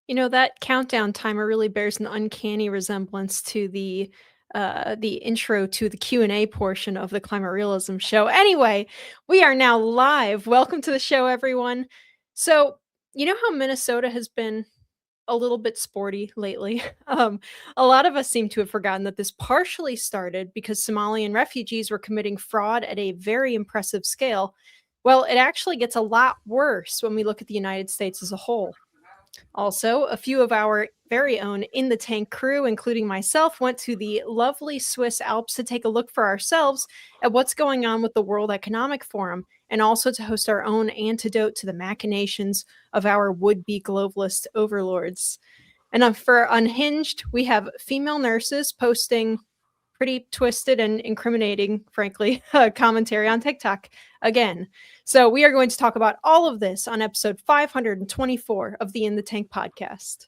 You know, that countdown timer really bears an uncanny resemblance to the intro to the Q&A portion of the Climate Realism show. Anyway, we are now live. Welcome to the show, everyone. So, you know how Minnesota has been a little bit sporty lately? A lot of us seem to have forgotten that this partially started because Somalian refugees were committing fraud at a very impressive scale. Well, it actually gets a lot worse when we look at the United States as a whole. Also, a few of our very own In the Tank crew, including myself, went to the lovely Swiss Alps to take a look for ourselves at what's going on with the World Economic Forum and also to host our own antidote to the machinations of our would-be globalist overlords. And for Unhinged, we have female nurses posting pretty twisted and incriminating, frankly, commentary on TikTok again. So we are going to talk about all of this on episode 524 of the In the Tank podcast.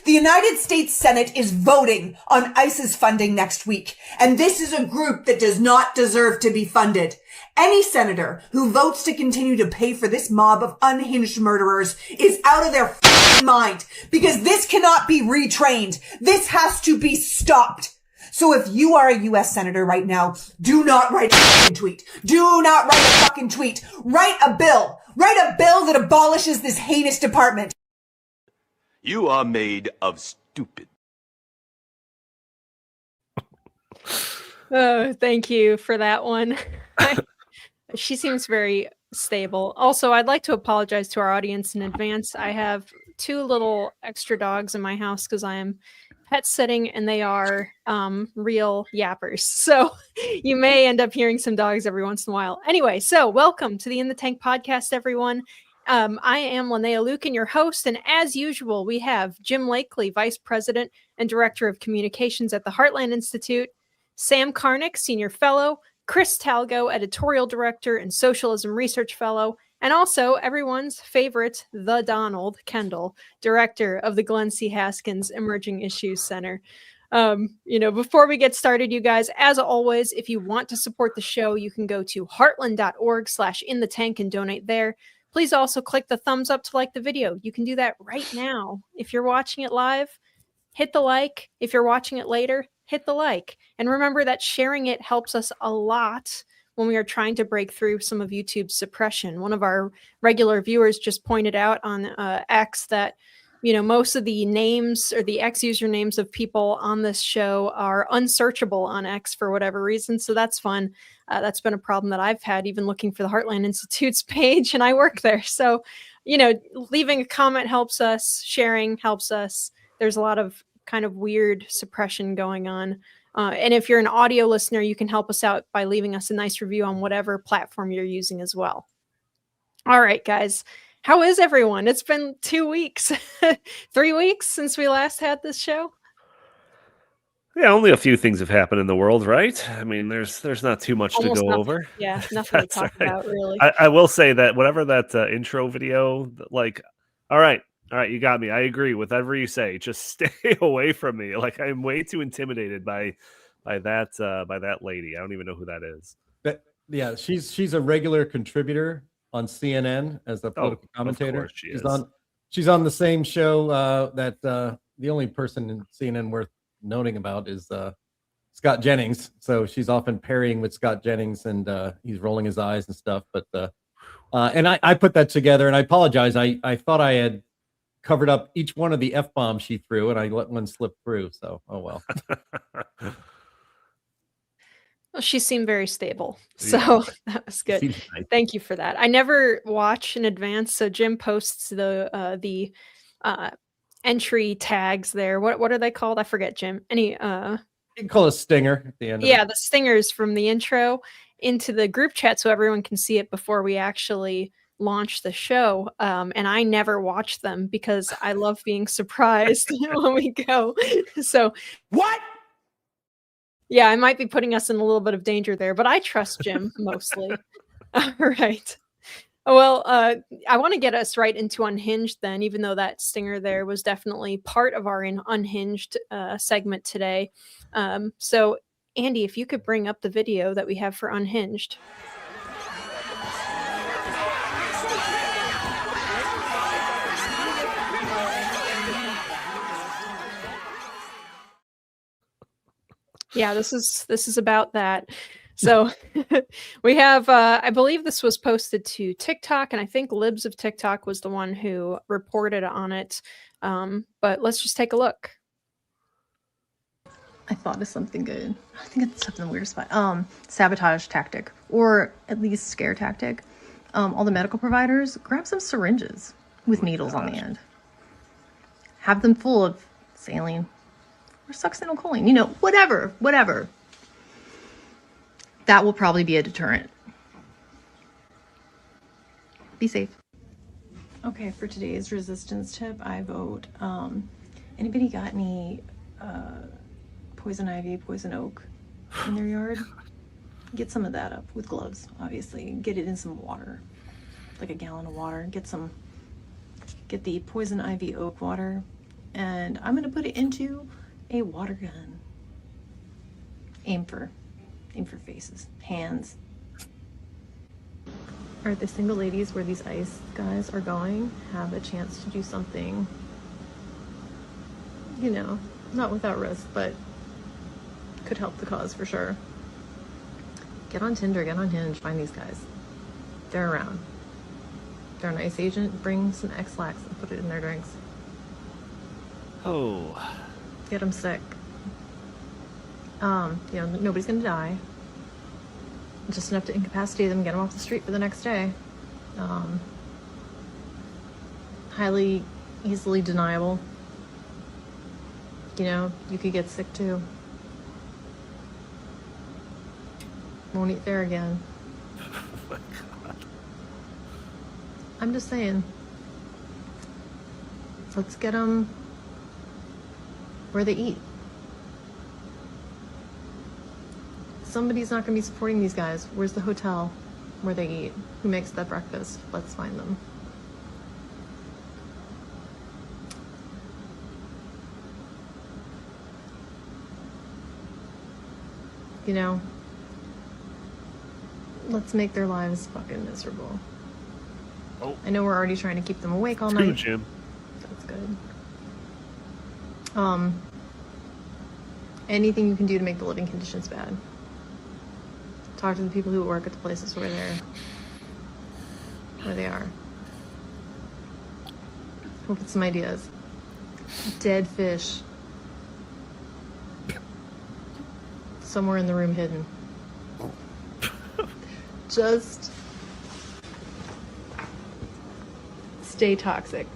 The United States Senate is voting on ICE's funding next week, and this is a group that does not deserve to be funded. Any senator who votes to continue to pay for this mob of unhinged murderers is out of their mind, because this cannot be retrained. This has to be stopped. So if you are a U.S. senator right now, do not write a fucking tweet. Do not write a fucking tweet. Write a bill. Write a bill that abolishes this heinous department. You are made of stupid. Oh, thank you for that one. She seems very stable. Also, I'd like to apologize to our audience in advance. I have two little extra dogs in my house because I am pet sitting and they are real yappers. So you may end up hearing some dogs every once in a while. Anyway, so welcome to the In the Tank podcast, everyone. I am Linnea Lueken, your host, and as usual, we have Jim Lakely, Vice President and Director of Communications at the Heartland Institute, Sam Karnick, Senior Fellow, Chris Talgo, Editorial Director and Socialism Research Fellow, and also everyone's favorite, the Donald Kendal, Director of the Glenn C. Haskins Emerging Issues Center. Before we get started, you guys, as always, if you want to support the show, you can go to heartland.org/inthetank and donate there. Please also click the thumbs up to like the video. You can do that right now. If you're watching it live, hit the like. If you're watching it later, hit the like. And remember that sharing it helps us a lot when we are trying to break through some of YouTube's suppression. One of our regular viewers just pointed out on X that, most of the names or the X usernames of people on this show are unsearchable on X for whatever reason. So that's fun. That's been a problem that I've had even looking for the Heartland Institute's page, and I work there. So, leaving a comment helps us, sharing helps us. There's a lot of kind of weird suppression going on. And if you're an audio listener, you can help us out by leaving us a nice review on whatever platform you're using as well. All right, guys. How is everyone? It's been 2 weeks, 3 weeks since we last had this show. Yeah, only a few things have happened in the world, right? I mean, there's not too much Almost to go nothing. over. Yeah, nothing to talk about, really. I will say that whatever that intro video, all right, you got me. I agree with whatever you say. Just stay away from me. Like, I'm way too intimidated by that lady. I don't even know who that is. Yeah, she's a regular contributor on CNN as a political commentator. She's on the same show that the only person in CNN worth noting about is Scott Jennings. So she's often parrying with Scott Jennings, and he's rolling his eyes and stuff. But and I put that together, and I apologize. I thought I had covered up each one of the F-bombs she threw, and I let one slip through. So, oh well. Well, she seemed very stable, so that was good. Nice. Thank you for that. I never watch in advance, so Jim posts the entry tags there. What are they called? I forget, Jim. You can call it a stinger at the end. Yeah, the stingers from the intro into the group chat, so everyone can see it before we actually launch the show, and I never watch them because I love being surprised when we go. So What? yeah, I might be putting us in a little bit of danger there, but I trust Jim mostly. All right. Well, I want to get us right into Unhinged then, even though that stinger there was definitely part of our Unhinged segment today. So, Andy, if you could bring up the video that we have for Unhinged. Yeah, this is about that. So we have, I believe this was posted to TikTok, and I think Libs of TikTok was the one who reported on it. But let's just take a look. I thought of something good. I think it's something weird spot. Sabotage tactic, or at least scare tactic. All the medical providers, grab some syringes with needles on the end. Have them full of saline or succinylcholine, you know, whatever. That will probably be a deterrent. Be safe. Okay, for today's resistance tip, I vote, anybody got any poison ivy, poison oak in their yard? Get some of that up with gloves, obviously. Get it in some water, like a gallon of water. Get the poison ivy oak water, and I'm gonna put it into a water gun. Aim for faces, hands. All right, the single ladies where these ICE guys are going have a chance to do something, you know, not without risk, but could help the cause for sure. Get on Tinder, get on Hinge, find these guys. They're around. They're an ICE agent. Bring some X-Lax and put it in their drinks. Oh. Get them sick. You know, nobody's gonna die. Just enough to incapacitate them, get them off the street for the next day. Highly easily deniable. You know, you could get sick too. Won't eat there again. Oh my God. I'm just saying. Let's get them where they eat. Somebody's not going to be supporting these guys. Where's the hotel where they eat? Who makes that breakfast? Let's find them. You know, let's make their lives fucking miserable. Oh. I know we're already trying to keep them awake all night. Jim. That's good. Anything you can do to make the living conditions bad. Talk to the people who work at the places where they are. We'll get some ideas. Dead fish. Somewhere in the room hidden. Just stay toxic.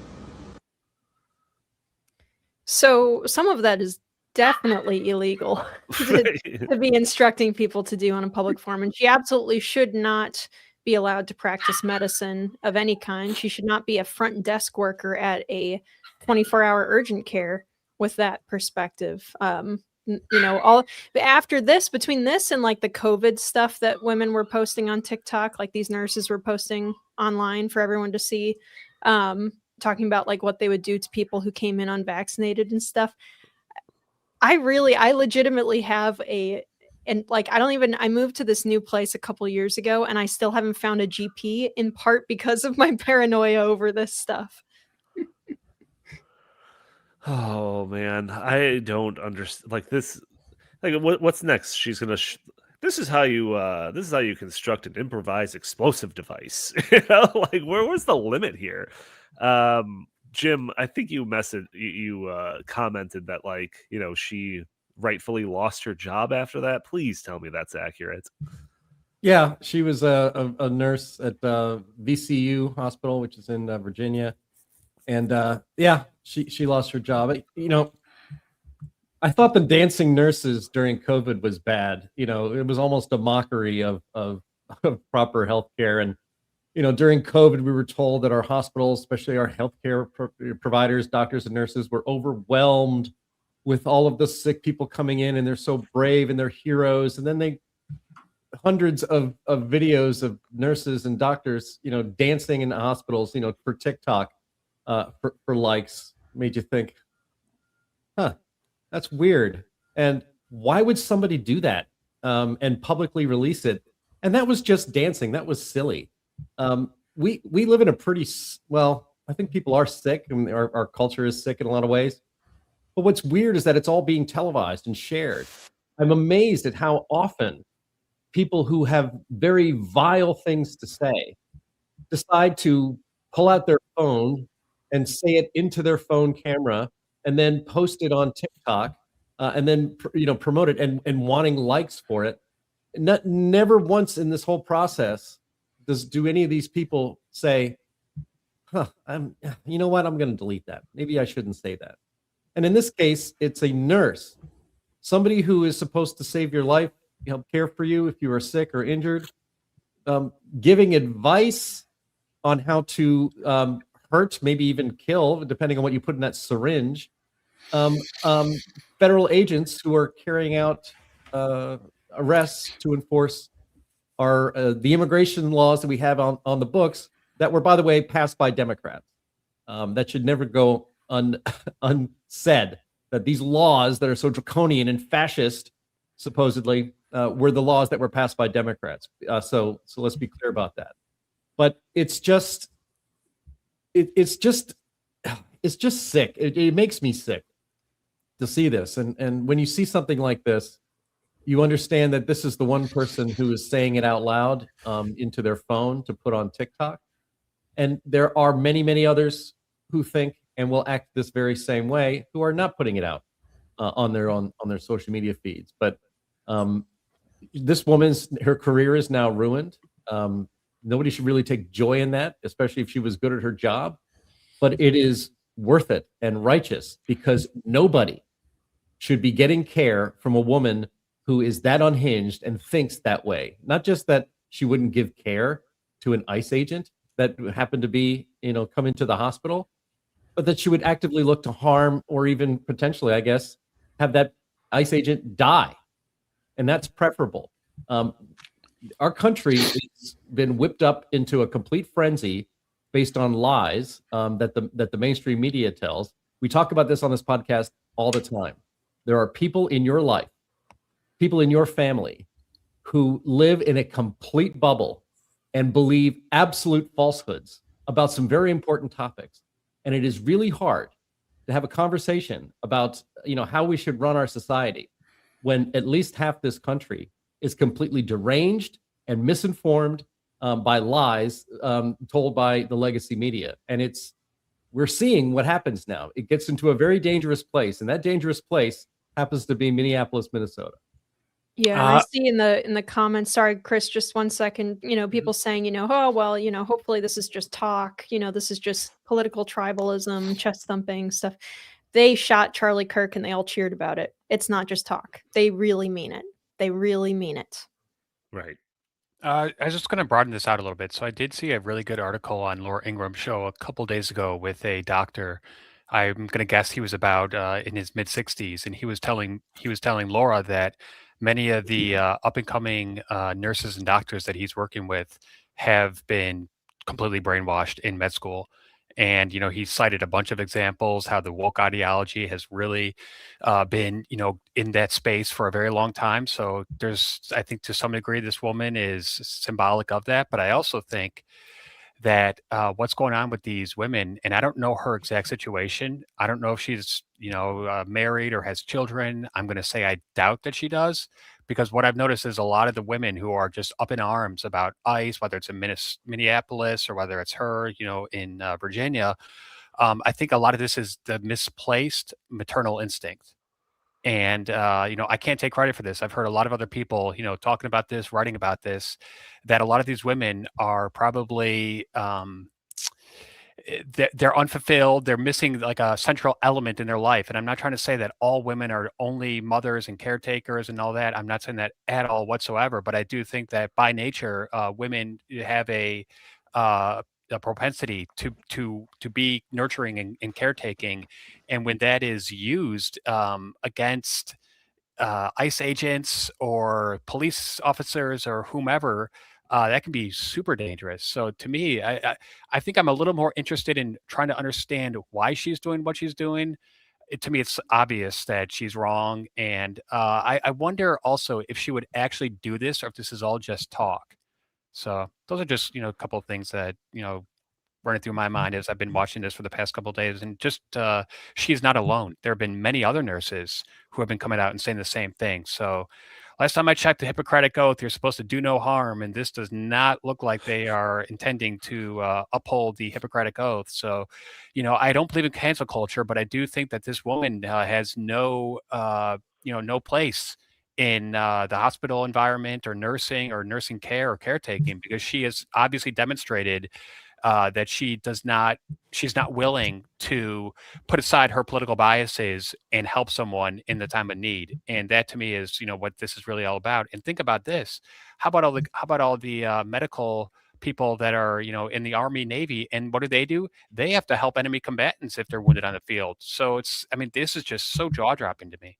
So some of that is definitely illegal to be instructing people to do on a public forum, and she absolutely should not be allowed to practice medicine of any kind. She should not be a front desk worker at a 24-hour urgent care with that perspective. You know, all after this, between this and like the COVID stuff that women were posting on TikTok, like these nurses were posting online for everyone to see, talking about like what they would do to people who came in unvaccinated and stuff. I legitimately have I moved to this new place a couple years ago, and I still haven't found a GP, in part because of my paranoia over this stuff. Oh man, I don't understand. Like this, like what's next? She's gonna. This is how you construct an improvised explosive device. You know, like where's the limit here? Jim, I think you commented that, like, you know, she rightfully lost her job after that. Please tell me that's accurate. Yeah, she was a nurse at VCU Hospital, which is in Virginia, and yeah, she lost her job. You know, I thought the dancing nurses during COVID was bad. You know, it was almost a mockery of proper healthcare, and during COVID, we were told that our hospitals, especially our healthcare providers, doctors and nurses, were overwhelmed with all of the sick people coming in, and they're so brave and they're heroes. And then hundreds of videos of nurses and doctors, dancing in hospitals, for TikTok, for likes, made you think, that's weird. And why would somebody do that and publicly release it? And that was just dancing. That was silly. We live in a pretty, well, I think people are sick, and our culture is sick in a lot of ways. But what's weird is that it's all being televised and shared. I'm amazed at how often people who have very vile things to say decide to pull out their phone and say it into their phone camera and then post it on TikTok and then promote it and wanting likes for it. Never once in this whole process do any of these people say, you know what, I'm going to delete that. Maybe I shouldn't say that. And in this case, it's a nurse, somebody who is supposed to save your life, help care for you if you are sick or injured, giving advice on how to hurt, maybe even kill, depending on what you put in that syringe. Federal agents who are carrying out arrests to enforce the immigration laws that we have on the books that were, by the way, passed by Democrats. That should never go unsaid, that these laws that are so draconian and fascist, supposedly, were the laws that were passed by Democrats. So let's be clear about that. But it's just sick. It makes me sick to see this. And when you see something like this, you understand that this is the one person who is saying it out loud into their phone to put on TikTok. And there are many, many others who think and will act this very same way, who are not putting it out on their social media feeds. But this her career is now ruined. Nobody should really take joy in that, especially if she was good at her job. But it is worth it and righteous, because nobody should be getting care from a woman who is that unhinged and thinks that way. Not just that she wouldn't give care to an ICE agent that happened to be, come into the hospital, but that she would actively look to harm, or even potentially, I guess, have that ICE agent die. And that's preferable. Our country has been whipped up into a complete frenzy based on lies that the mainstream media tells. We talk about this on this podcast all the time. There are people in your life, people in your family, who live in a complete bubble and believe absolute falsehoods about some very important topics. And it is really hard to have a conversation about, how we should run our society when at least half this country is completely deranged and misinformed by lies told by the legacy media. And we're seeing what happens now. It gets into a very dangerous place, and that dangerous place happens to be Minneapolis, Minnesota. Yeah, I see in the comments. Sorry, Chris, just 1 second. People saying, oh well, hopefully this is just talk. This is just political tribalism, chest thumping stuff. They shot Charlie Kirk and they all cheered about it. It's not just talk. They really mean it. They really mean it. Right. I was just going to broaden this out a little bit. So I did see a really good article on Laura Ingram's show a couple days ago with a doctor. I'm going to guess he was about in his mid 60s, and he was telling Laura that many of the up and coming nurses and doctors that he's working with have been completely brainwashed in med school. And, he cited a bunch of examples how the woke ideology has really been, in that space for a very long time. So I think to some degree, this woman is symbolic of that. But I also think that what's going on with these women, and I don't know her exact situation. I don't know if she's, married or has children. I'm going to say I doubt that she does, because what I've noticed is a lot of the women who are just up in arms about ICE, whether it's in Minneapolis or whether it's her, in Virginia, I think a lot of this is the misplaced maternal instinct. And, I can't take credit for this. I've heard a lot of other people, talking about this, writing about this, that a lot of these women are probably, they're unfulfilled. They're missing like a central element in their life. And I'm not trying to say that all women are only mothers and caretakers and all that. I'm not saying that at all whatsoever. But I do think that by nature, women have a a propensity to be nurturing and caretaking, and when that is used against ICE agents or police officers or whomever, that can be super dangerous. So to me, I think I'm a little more interested in trying to understand why she's doing what she's doing. To me, it's obvious that she's wrong, and I wonder also if she would actually do this or if this is all just talk. So those are just a couple of things that running through my mind as I've been watching this for the past couple of days. And just she's not alone. There have been many other nurses who have been coming out and saying the same thing. So last time I checked the Hippocratic Oath, you're supposed to do no harm, and this does not look like they are intending to uphold the Hippocratic Oath. So, I don't believe in cancel culture, but I do think that this woman has no place in the hospital environment or nursing care or caretaking, because she has obviously demonstrated that she's not willing to put aside her political biases and help someone in the time of need. And that to me is, what this is really all about. And think about this. How about all the medical people that are, in the Army, Navy, and what do? They have to help enemy combatants if they're wounded on the field. So this is just so jaw-dropping to me.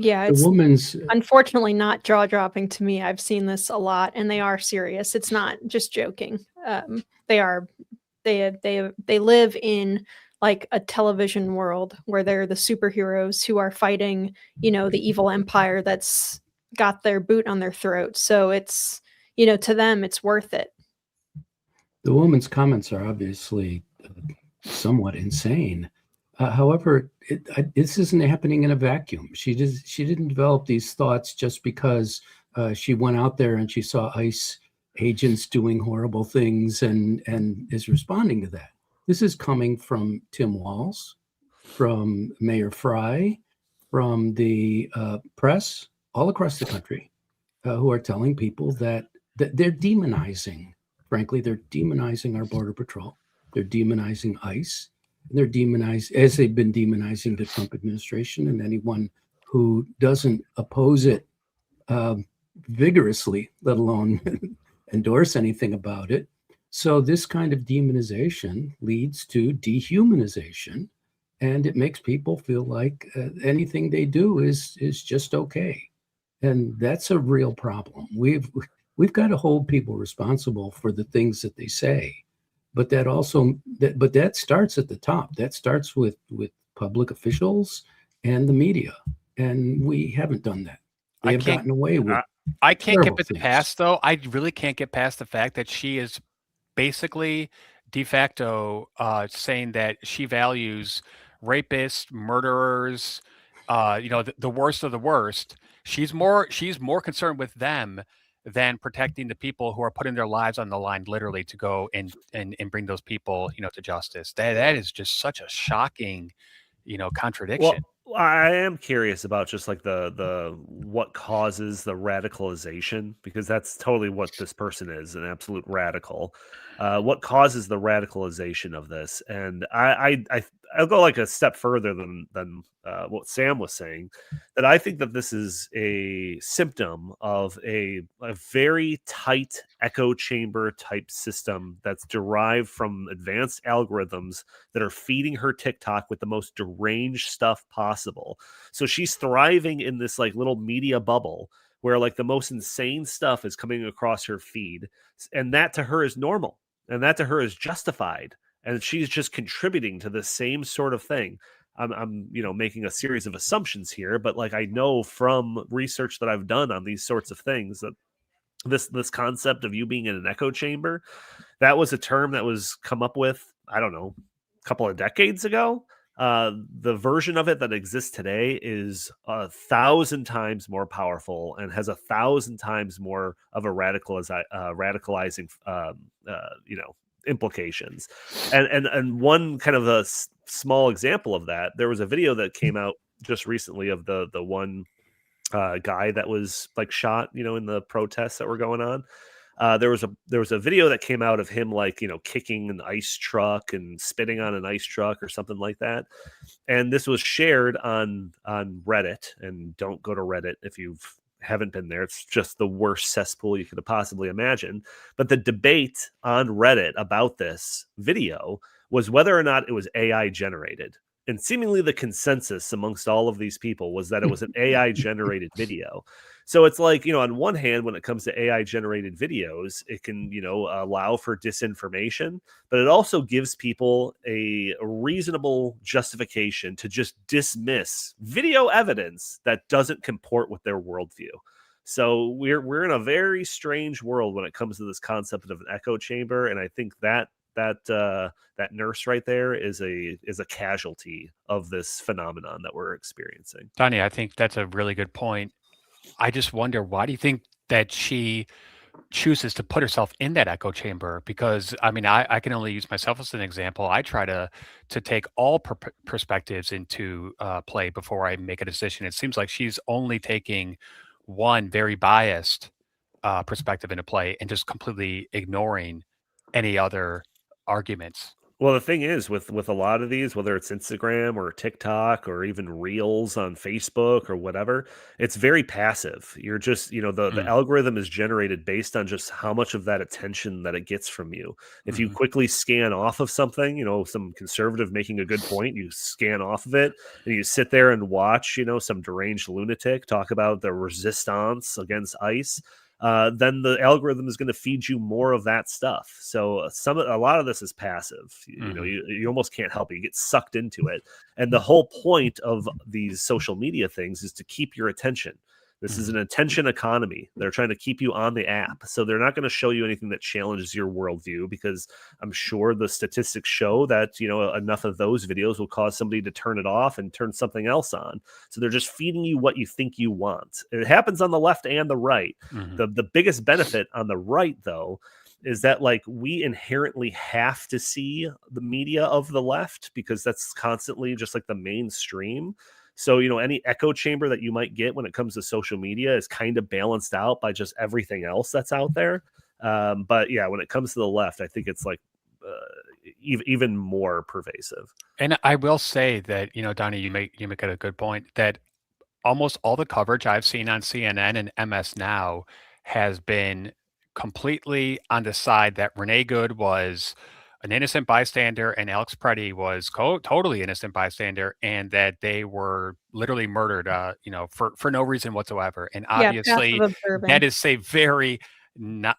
Yeah, it's unfortunately not jaw-dropping to me. I've seen this a lot, and they are serious. It's not just joking. They live in like a television world where they're the superheroes who are fighting, the evil empire that's got their boot on their throat. So it's, to them, it's worth it. The woman's comments are obviously somewhat insane. However, this isn't happening in a vacuum. She didn't develop these thoughts just because she went out there and she saw ICE agents doing horrible things and is responding to that. This is coming from Tim Walz, from Mayor Fry, from the press all across the country, who are telling people that they're demonizing. Frankly, they're demonizing our Border Patrol. They're demonizing ICE. They're demonized, as they've been demonizing the Trump administration and anyone who doesn't oppose it vigorously, let alone endorse anything about it. So this kind of demonization leads to dehumanization, and it makes people feel like anything they do is just okay. And that's a real problem. We've got to hold people responsible for the things that they say. But that starts at the top. That starts with public officials and the media, and we haven't done that. They have gotten away with. I can't get past though. I really can't get past the fact that she is basically de facto saying that she values rapists, murderers, the worst of the worst. She's more concerned with them than protecting the people who are putting their lives on the line, literally, to go and bring those people, to justice. That is just such a shocking, contradiction. Well, I am curious about just like the what causes the radicalization, because that's totally what this person is, an absolute radical. What causes the radicalization of this? And I'll go like a step further than what Sam was saying, that I think that this is a symptom of a very tight echo chamber type system that's derived from advanced algorithms that are feeding her TikTok with the most deranged stuff possible. So she's thriving in this like little media bubble where like the most insane stuff is coming across her feed, and that to her is normal, and that to her is justified, and she's just contributing to the same sort of thing. I'm making a series of assumptions here, but like I know from research that I've done on these sorts of things that this concept of you being in an echo chamber, that was a term that was come up with, I don't know, a couple of decades ago. The version of it that exists today is 1,000 times more powerful and has 1,000 times more of a radicalizing implications. And one kind of a small example of that, there was a video that came out just recently of the one guy that was like shot, in the protests that were going on. There was a video that came out of him like, kicking an ICE truck and spitting on an ICE truck or something like that. And this was shared on Reddit, and don't go to Reddit if you've haven't been there. It's just the worst cesspool you could have possibly imagine. But the debate on Reddit about this video was whether or not it was AI generated. And seemingly the consensus amongst all of these people was that it was an AI generated video. So it's like, on one hand, when it comes to AI generated videos, it can, allow for disinformation, but it also gives people a reasonable justification to just dismiss video evidence that doesn't comport with their worldview. So we're in a very strange world when it comes to this concept of an echo chamber. And I think that nurse right there is a casualty of this phenomenon that we're experiencing. Donnie, I think that's a really good point. I just wonder, why do you think that she chooses to put herself in that echo chamber? Because I mean, I can only use myself as an example. I try to take all perspectives into play before I make a decision. It seems like she's only taking one very biased perspective into play and just completely ignoring any other arguments. Well, the thing is with a lot of these, whether it's Instagram or TikTok or even Reels on Facebook or whatever, it's very passive. You're just, the algorithm is generated based on just how much of that attention that it gets from you. If you quickly scan off of something, some conservative making a good point, you scan off of it and you sit there and watch, some deranged lunatic talk about the resistance against ICE. Then the algorithm is going to feed you more of that stuff. So a lot of this is passive. You almost can't help it. You get sucked into it. And the whole point of these social media things is to keep your attention. This is an attention economy. They're trying to keep you on the app. So they're not going to show you anything that challenges your worldview, because I'm sure the statistics show that, enough of those videos will cause somebody to turn it off and turn something else on. So they're just feeding you what you think you want. It happens on the left and the right. The biggest benefit on the right, though, is that we inherently have to see the media of the left, because that's constantly just the mainstream. So, any echo chamber that you might get when it comes to social media is kind of balanced out by just everything else that's out there. But yeah, when it comes to the left, I think it's even more pervasive. And I will say that, Donnie, you make a good point that almost all the coverage I've seen on CNN and MS Now has been completely on the side that Renee Good was an innocent bystander and Alex Preddy was totally innocent bystander, and that they were literally murdered, for no reason whatsoever. And obviously that is a very not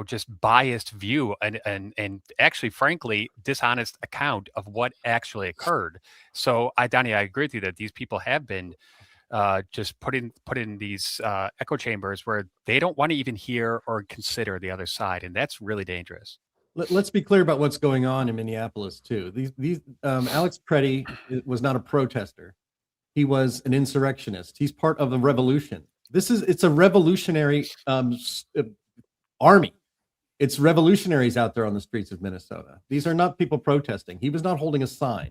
just biased view and actually, frankly, dishonest account of what actually occurred. So Donnie, I agree with you that these people have been just put in these echo chambers where they don't want to even hear or consider the other side. And that's really dangerous. Let's be clear about what's going on in Minneapolis too. These Alex Preddy was not a protester; he was an insurrectionist. He's part of the revolution. It's a revolutionary army. It's revolutionaries out there on the streets of Minnesota. These are not people protesting. He was not holding a sign.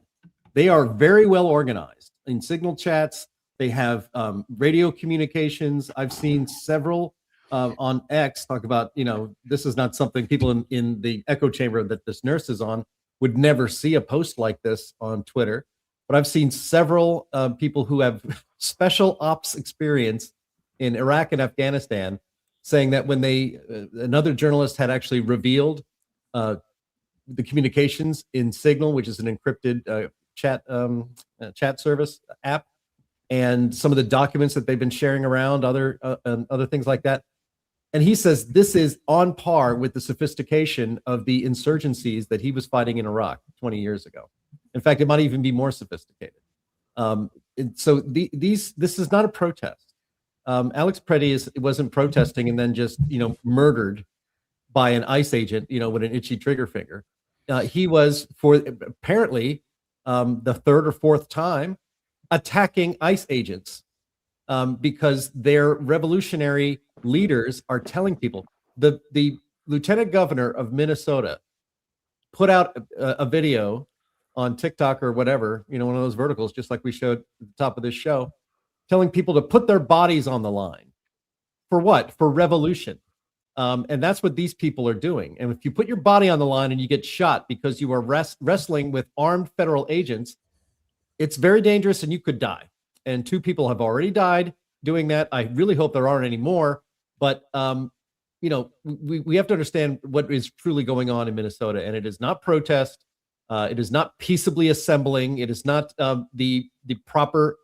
They are very well organized in signal chats. They have radio communications. I've seen several. On X talk about, this is not something people in the echo chamber that this nurse is on would never see a post like this on Twitter. But I've seen several people who have special ops experience in Iraq and Afghanistan saying that when another journalist had actually revealed the communications in Signal, which is an encrypted chat service app, and some of the documents that they've been sharing around, other things like that. And he says this is on par with the sophistication of the insurgencies that he was fighting in Iraq 20 years ago. In fact, it might even be more sophisticated. So this is not a protest. Alex Preddy wasn't protesting and then just murdered by an ICE agent with an itchy trigger finger. He was, for apparently the third or fourth time, attacking ICE agents because their revolutionary leaders are telling people. The lieutenant governor of Minnesota put out a video on TikTok or whatever, one of those verticals, just like we showed at the top of this show, telling people to put their bodies on the line. For what? For revolution. And that's what these people are doing. And if you put your body on the line and you get shot because you are wrestling with armed federal agents, it's very dangerous and you could die. And 2 people have already died. doing that. I really hope there aren't any more. But we have to understand what is truly going on in Minnesota, and it is not protest. It is not peaceably assembling. It is not the proper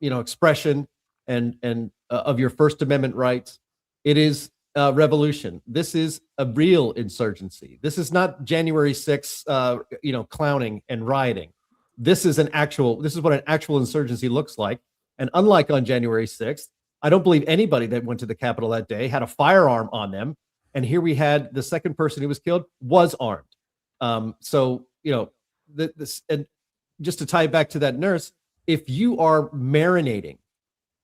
expression and of your First Amendment rights. It is revolution. This is a real insurgency. This is not January 6th, clowning and rioting. This is what an actual insurgency looks like. And unlike on January 6th, I don't believe anybody that went to the Capitol that day had a firearm on them. And here we had the second person who was killed was armed. And just to tie it back to that nurse, if you are marinating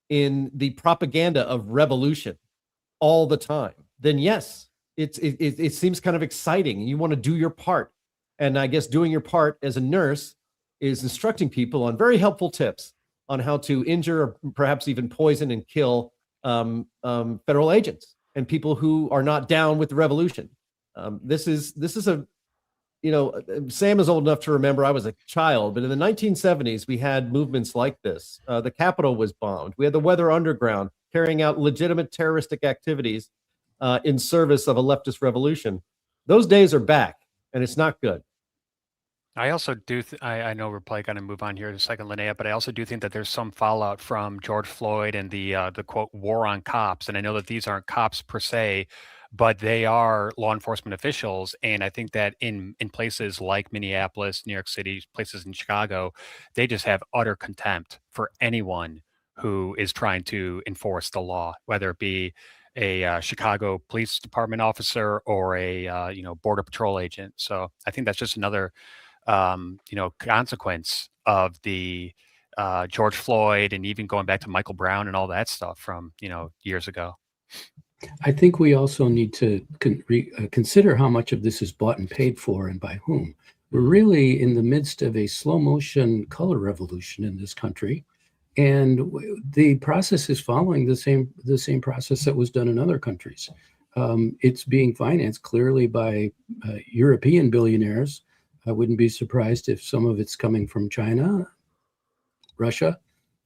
in the propaganda of revolution all the time, then yes, it seems kind of exciting. You want to do your part. And I guess doing your part as a nurse is instructing people on very helpful tips on how to injure or perhaps even poison and kill federal agents and people who are not down with the revolution. This is Sam is old enough to remember I was a child, but in the 1970s, we had movements like this. The Capitol was bombed. We had the Weather Underground carrying out legitimate terroristic activities in service of a leftist revolution. Those days are back, and it's not good. I also do. I know we're probably going to move on here in a second, Linnea, but I also do think that there's some fallout from George Floyd and the quote war on cops. And I know that these aren't cops per se, but they are law enforcement officials. And I think that in places like Minneapolis, New York City, places in Chicago, they just have utter contempt for anyone who is trying to enforce the law, whether it be a Chicago Police Department officer or a Border Patrol agent. So I think that's just another consequence of the George Floyd and even going back to Michael Brown and all that stuff from years ago. I think we also need to consider how much of this is bought and paid for and by whom. We're really in the midst of a slow motion color revolution in this country. And the process is following the same process that was done in other countries. It's being financed clearly by European billionaires. I wouldn't be surprised if some of it's coming from China, Russia,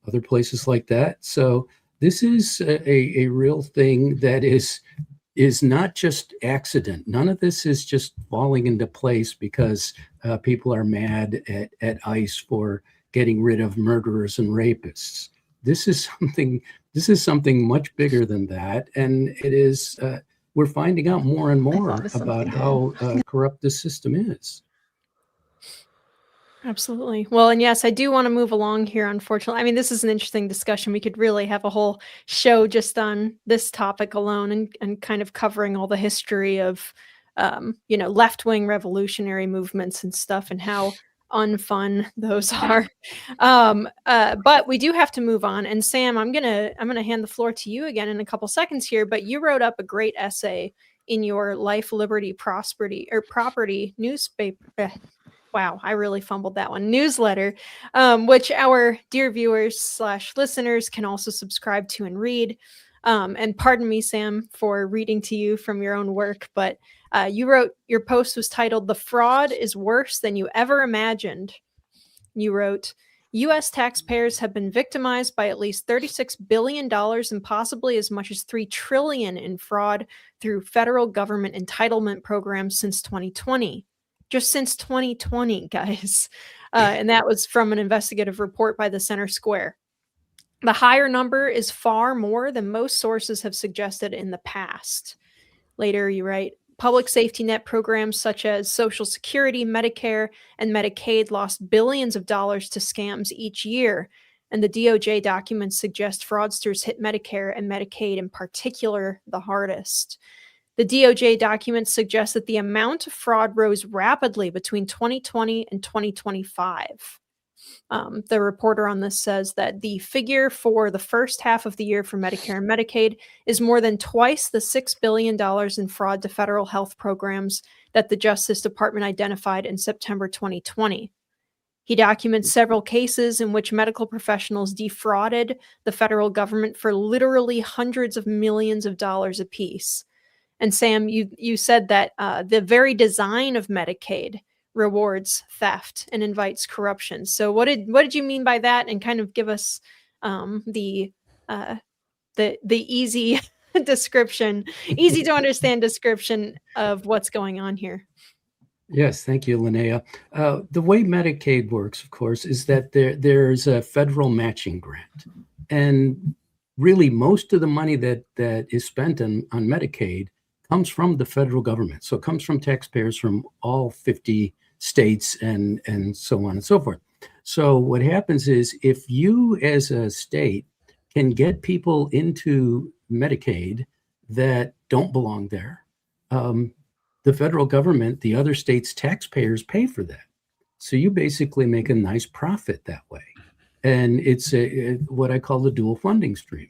other places like that. So this is a real thing that is not just accident. None of this is just falling into place because people are mad at ICE for getting rid of murderers and rapists. This is something much bigger than that, and it is. We're finding out more and more about how corrupt this system is. Absolutely. Well, and yes, I do want to move along here, unfortunately. I mean, this is an interesting discussion. We could really have a whole show just on this topic alone and kind of covering all the history of, left-wing revolutionary movements and stuff and how unfun those are. But we do have to move on. And Sam, I'm gonna hand the floor to you again in a couple seconds here, but you wrote up a great essay in your Life, Liberty, Property newspaper. Wow, I really fumbled that one. Newsletter, which our dear viewers / listeners can also subscribe to and read. And pardon me, Sam, for reading to you from your own work, but you wrote, your post was titled, "The Fraud is Worse Than You Ever Imagined." You wrote, U.S. taxpayers have been victimized by at least $36 billion and possibly as much as $3 trillion in fraud through federal government entitlement programs since 2020. Just since 2020, guys. And that was from an investigative report by the Center Square. The higher number is far more than most sources have suggested in the past. Later, you write, public safety net programs such as Social Security, Medicare, and Medicaid lost billions of dollars to scams each year. And the DOJ documents suggest fraudsters hit Medicare and Medicaid in particular the hardest. The DOJ documents suggest that the amount of fraud rose rapidly between 2020 and 2025. The reporter on this says that the figure for the first half of the year for Medicare and Medicaid is more than twice the $6 billion in fraud to federal health programs that the Justice Department identified in September 2020. He documents several cases in which medical professionals defrauded the federal government for literally hundreds of millions of dollars apiece. And Sam, you said that the very design of Medicaid rewards theft and invites corruption. So what did you mean by that? And kind of give us the easy description, easy to understand description of what's going on here. Yes, thank you, Linnea. The way Medicaid works, of course, is that there's a federal matching grant. And really, most of the money that is spent on Medicaid comes from the federal government. So it comes from taxpayers from all 50 states and so on and so forth. So what happens is if you as a state can get people into Medicaid that don't belong there, the federal government, the other states' taxpayers pay for that. So you basically make a nice profit that way. And it's what I call the dual funding stream.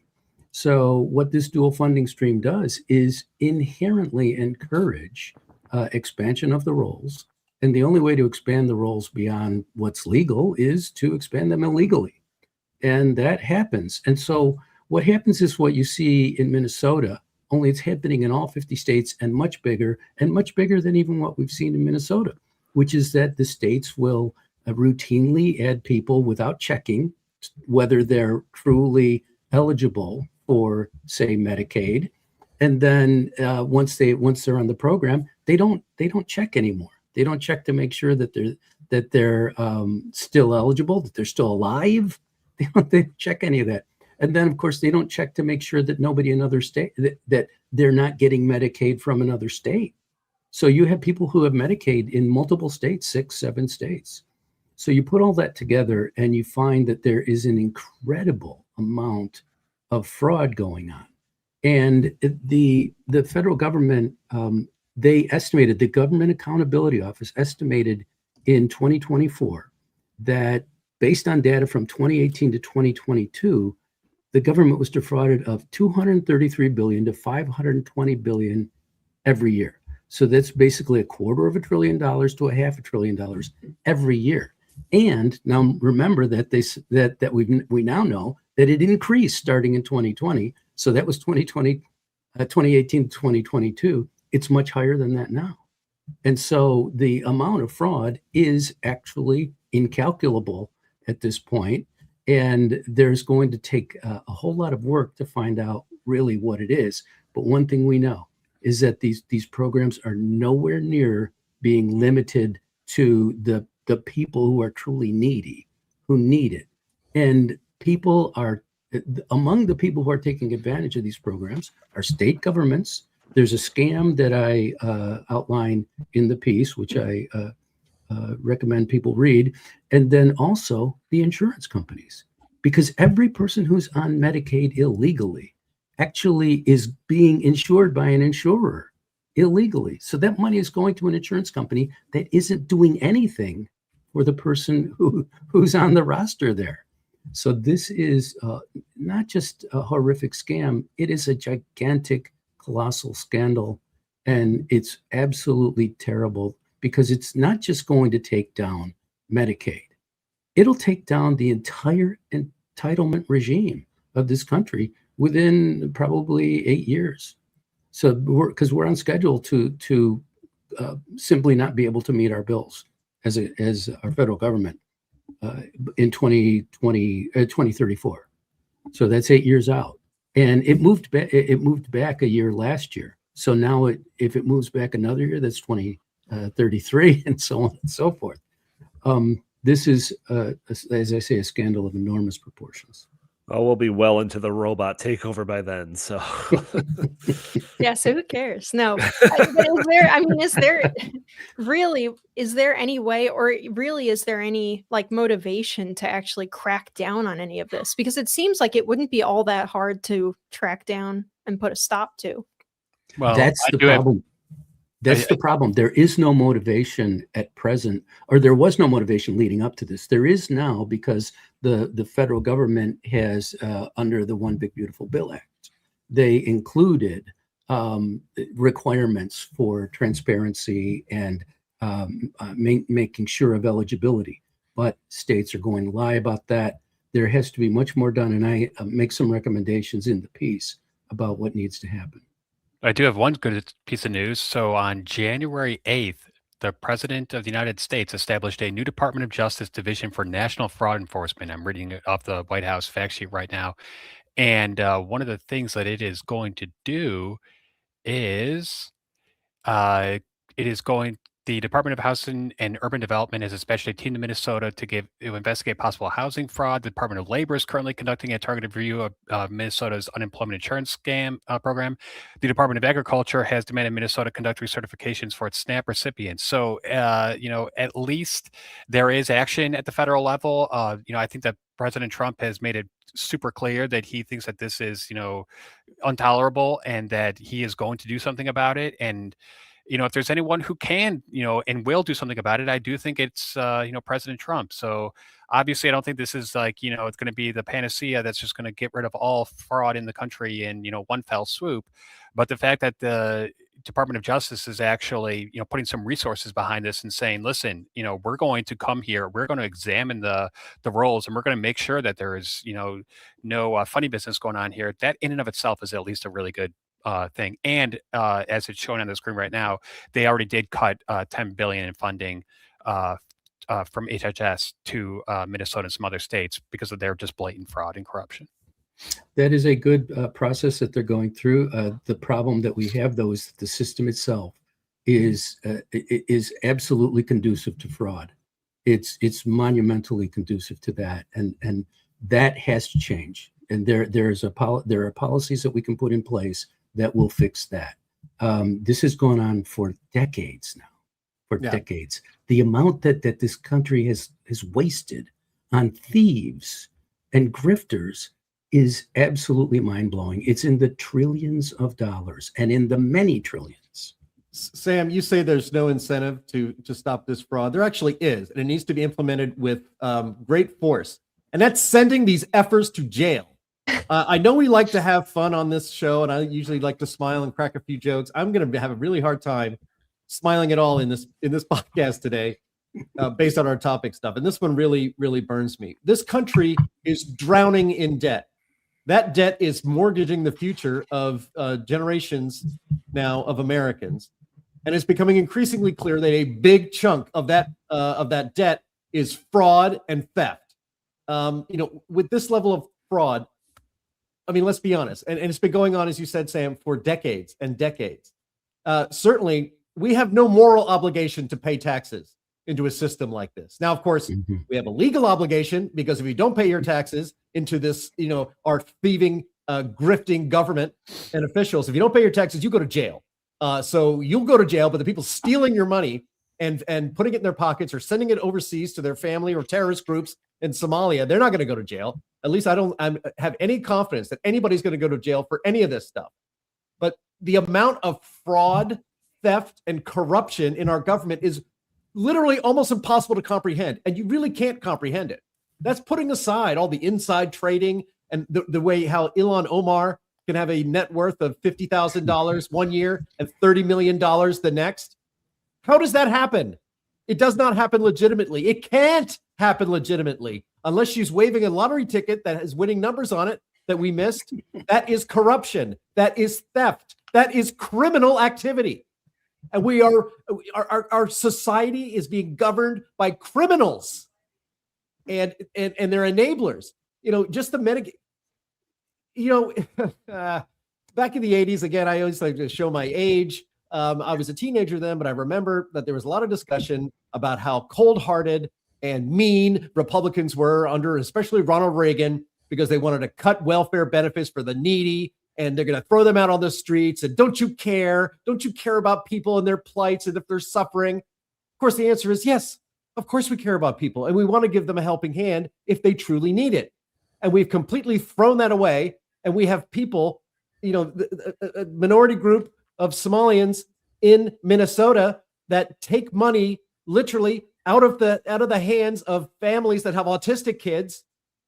So what this dual funding stream does is inherently encourage expansion of the rolls. And the only way to expand the rolls beyond what's legal is to expand them illegally. And that happens. And so what happens is what you see in Minnesota, only it's happening in all 50 states and much bigger than even what we've seen in Minnesota, which is that the states will routinely add people without checking whether they're truly eligible for, say, Medicaid. And then once they're on the program, they don't check anymore. They don't check to make sure that they're still eligible, that they're still alive. They don't check any of that. And then, of course, they don't check to make sure that nobody in another state, that they're not getting Medicaid from another state. So you have people who have Medicaid in multiple states, 6, 7 states. So you put all that together and you find that there is an incredible amount of fraud going on. And the federal government, they estimated, the Government Accountability Office estimated in 2024 that based on data from 2018 to 2022, the government was defrauded of $233 billion to $520 billion every year. So that's basically $250 billion to $500 billion every year. And now remember that we now know that it increased starting in 2020. So that was 2018 to 2022. It's much higher than that now. And so the amount of fraud is actually incalculable at this point. And there's going to take a whole lot of work to find out really what it is. But one thing we know is that these programs are nowhere near being limited to the people who are truly needy, who need it. And people are, among the people who are taking advantage of these programs are state governments. There's a scam that I outline in the piece, which I recommend people read, and then also the insurance companies, because every person who's on Medicaid illegally actually is being insured by an insurer illegally. So that money is going to an insurance company that isn't doing anything for the person who's on the roster there. So this is not just a horrific scam, it is a gigantic, colossal scandal, and it's absolutely terrible. Because it's not just going to take down Medicaid. It'll take down the entire entitlement regime of this country within probably 8 years. So because we're on schedule to simply not be able to meet our bills as our federal government in 2034. So that's 8 years out. And it moved back a year last year. So now if it moves back another year, that's 2033 and so on and so forth. This is, as I say, a scandal of enormous proportions. Oh, we'll be well into the robot takeover by then. So, yeah. So who cares? No. Is there any way, or really, is there any motivation to actually crack down on any of this? Because it seems like it wouldn't be all that hard to track down and put a stop to. Well, that's the problem. That's the problem. There is no motivation at present, or there was no motivation leading up to this. There is now because the federal government has, under the One Big Beautiful Bill Act, they included requirements for transparency and making sure of eligibility. But states are going to lie about that. There has to be much more done, and I make some recommendations in the piece about what needs to happen. I do have one good piece of news. So on January 8th, the President of the United States established a new Department of Justice Division for National Fraud Enforcement. I'm reading it off the White House fact sheet right now. And one of the things that it is going to do is it is going. The Department of Housing and Urban Development has especially teamed in Minnesota to investigate possible housing fraud. The Department of Labor is currently conducting a targeted review of Minnesota's unemployment insurance scam program. The Department of Agriculture has demanded Minnesota conduct recertifications for its SNAP recipients. So, at least there is action at the federal level. I think that President Trump has made it super clear that he thinks that this is, intolerable and that he is going to do something about it. And if there's anyone who can, and will do something about it, I do think it's, President Trump. So obviously, I don't think this is like, it's going to be the panacea that's just going to get rid of all fraud in the country in, one fell swoop. But the fact that the Department of Justice is actually, putting some resources behind this and saying, listen, we're going to come here, we're going to examine the roles, and we're going to make sure that there is, no funny business going on here. That in and of itself is at least a really good thing. And as it's shown on the screen right now, they already did cut $10 billion in funding from HHS to Minnesota and some other states because of their just blatant fraud and corruption. That is a good process that they're going through. The problem that we have, though, is that the system itself is absolutely conducive to fraud. It's monumentally conducive to that, and that has to change. And there are policies that we can put in place that will fix that. This has gone on for decades now. Decades. The amount that this country has wasted on thieves and grifters is absolutely mind-blowing. It's in the trillions of dollars and in the many trillions. Sam, you say there's no incentive to stop this fraud. There actually is, and it needs to be implemented with great force. And that's sending these efforts to jail. I know we like to have fun on this show, and I usually like to smile and crack a few jokes. I'm going to have a really hard time smiling at all in this podcast today, based on our topic stuff. And this one really, really burns me. This country is drowning in debt. That debt is mortgaging the future of generations now of Americans, and it's becoming increasingly clear that a big chunk of that debt is fraud and theft. With this level of fraud, I mean, let's be honest, and it's been going on, as you said, Sam, for decades and decades. Certainly, we have no moral obligation to pay taxes into a system like this. Now, of course, we have a legal obligation, because if you don't pay your taxes into this, our thieving, grifting government and officials, if you don't pay your taxes, you go to jail. So you'll go to jail, but the people stealing your money and putting it in their pockets or sending it overseas to their family or terrorist groups in Somalia, they're not going to go to jail. At least I don't have any confidence that anybody's going to go to jail for any of this stuff. But the amount of fraud, theft, and corruption in our government is literally almost impossible to comprehend. And you really can't comprehend it. That's putting aside all the inside trading and the way how Ilhan Omar can have a net worth of $50,000 one year and $30 million the next. How does that happen? It does not happen legitimately. It can't happen legitimately unless she's waving a lottery ticket that has winning numbers on it that we missed. That is corruption. That is theft. That is criminal activity. And our society is being governed by criminals and their enablers. Just the medic. Back in the 80s, again, I always like to show my age. I was a teenager then, but I remember that there was a lot of discussion about how cold-hearted and mean Republicans were under, especially Ronald Reagan, because they wanted to cut welfare benefits for the needy, and they're going to throw them out on the streets. And don't you care? Don't you care about people and their plights and if they're suffering? Of course, the answer is yes. Of course we care about people, and we want to give them a helping hand if they truly need it. And we've completely thrown that away, and we have people, a minority group of Somalians in Minnesota that take money literally out of the hands of families that have autistic kids,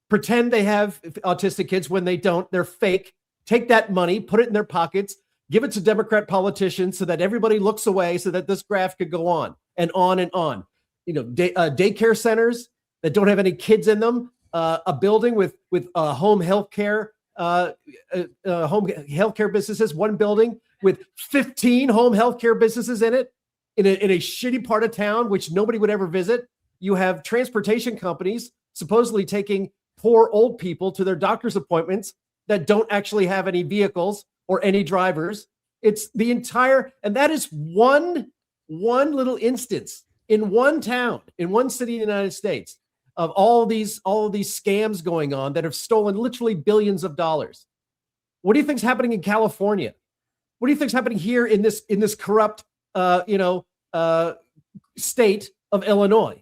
pretend they have autistic kids when they don't. They're fake. Take that money, put it in their pockets, give it to Democrat politicians so that everybody looks away, so that this graph could go on and on and on. Daycare centers that don't have any kids in them, a building with home healthcare businesses, one building with 15 home healthcare businesses in it. in a shitty part of town, which nobody would ever visit. You have transportation companies supposedly taking poor old people to their doctor's appointments that don't actually have any vehicles or any drivers. It's the entire, and that is one little instance in one town, in one city in the United States, of all these scams going on that have stolen literally billions of dollars. What do you think's happening in California? What do you think's happening here in this corrupt, state of Illinois?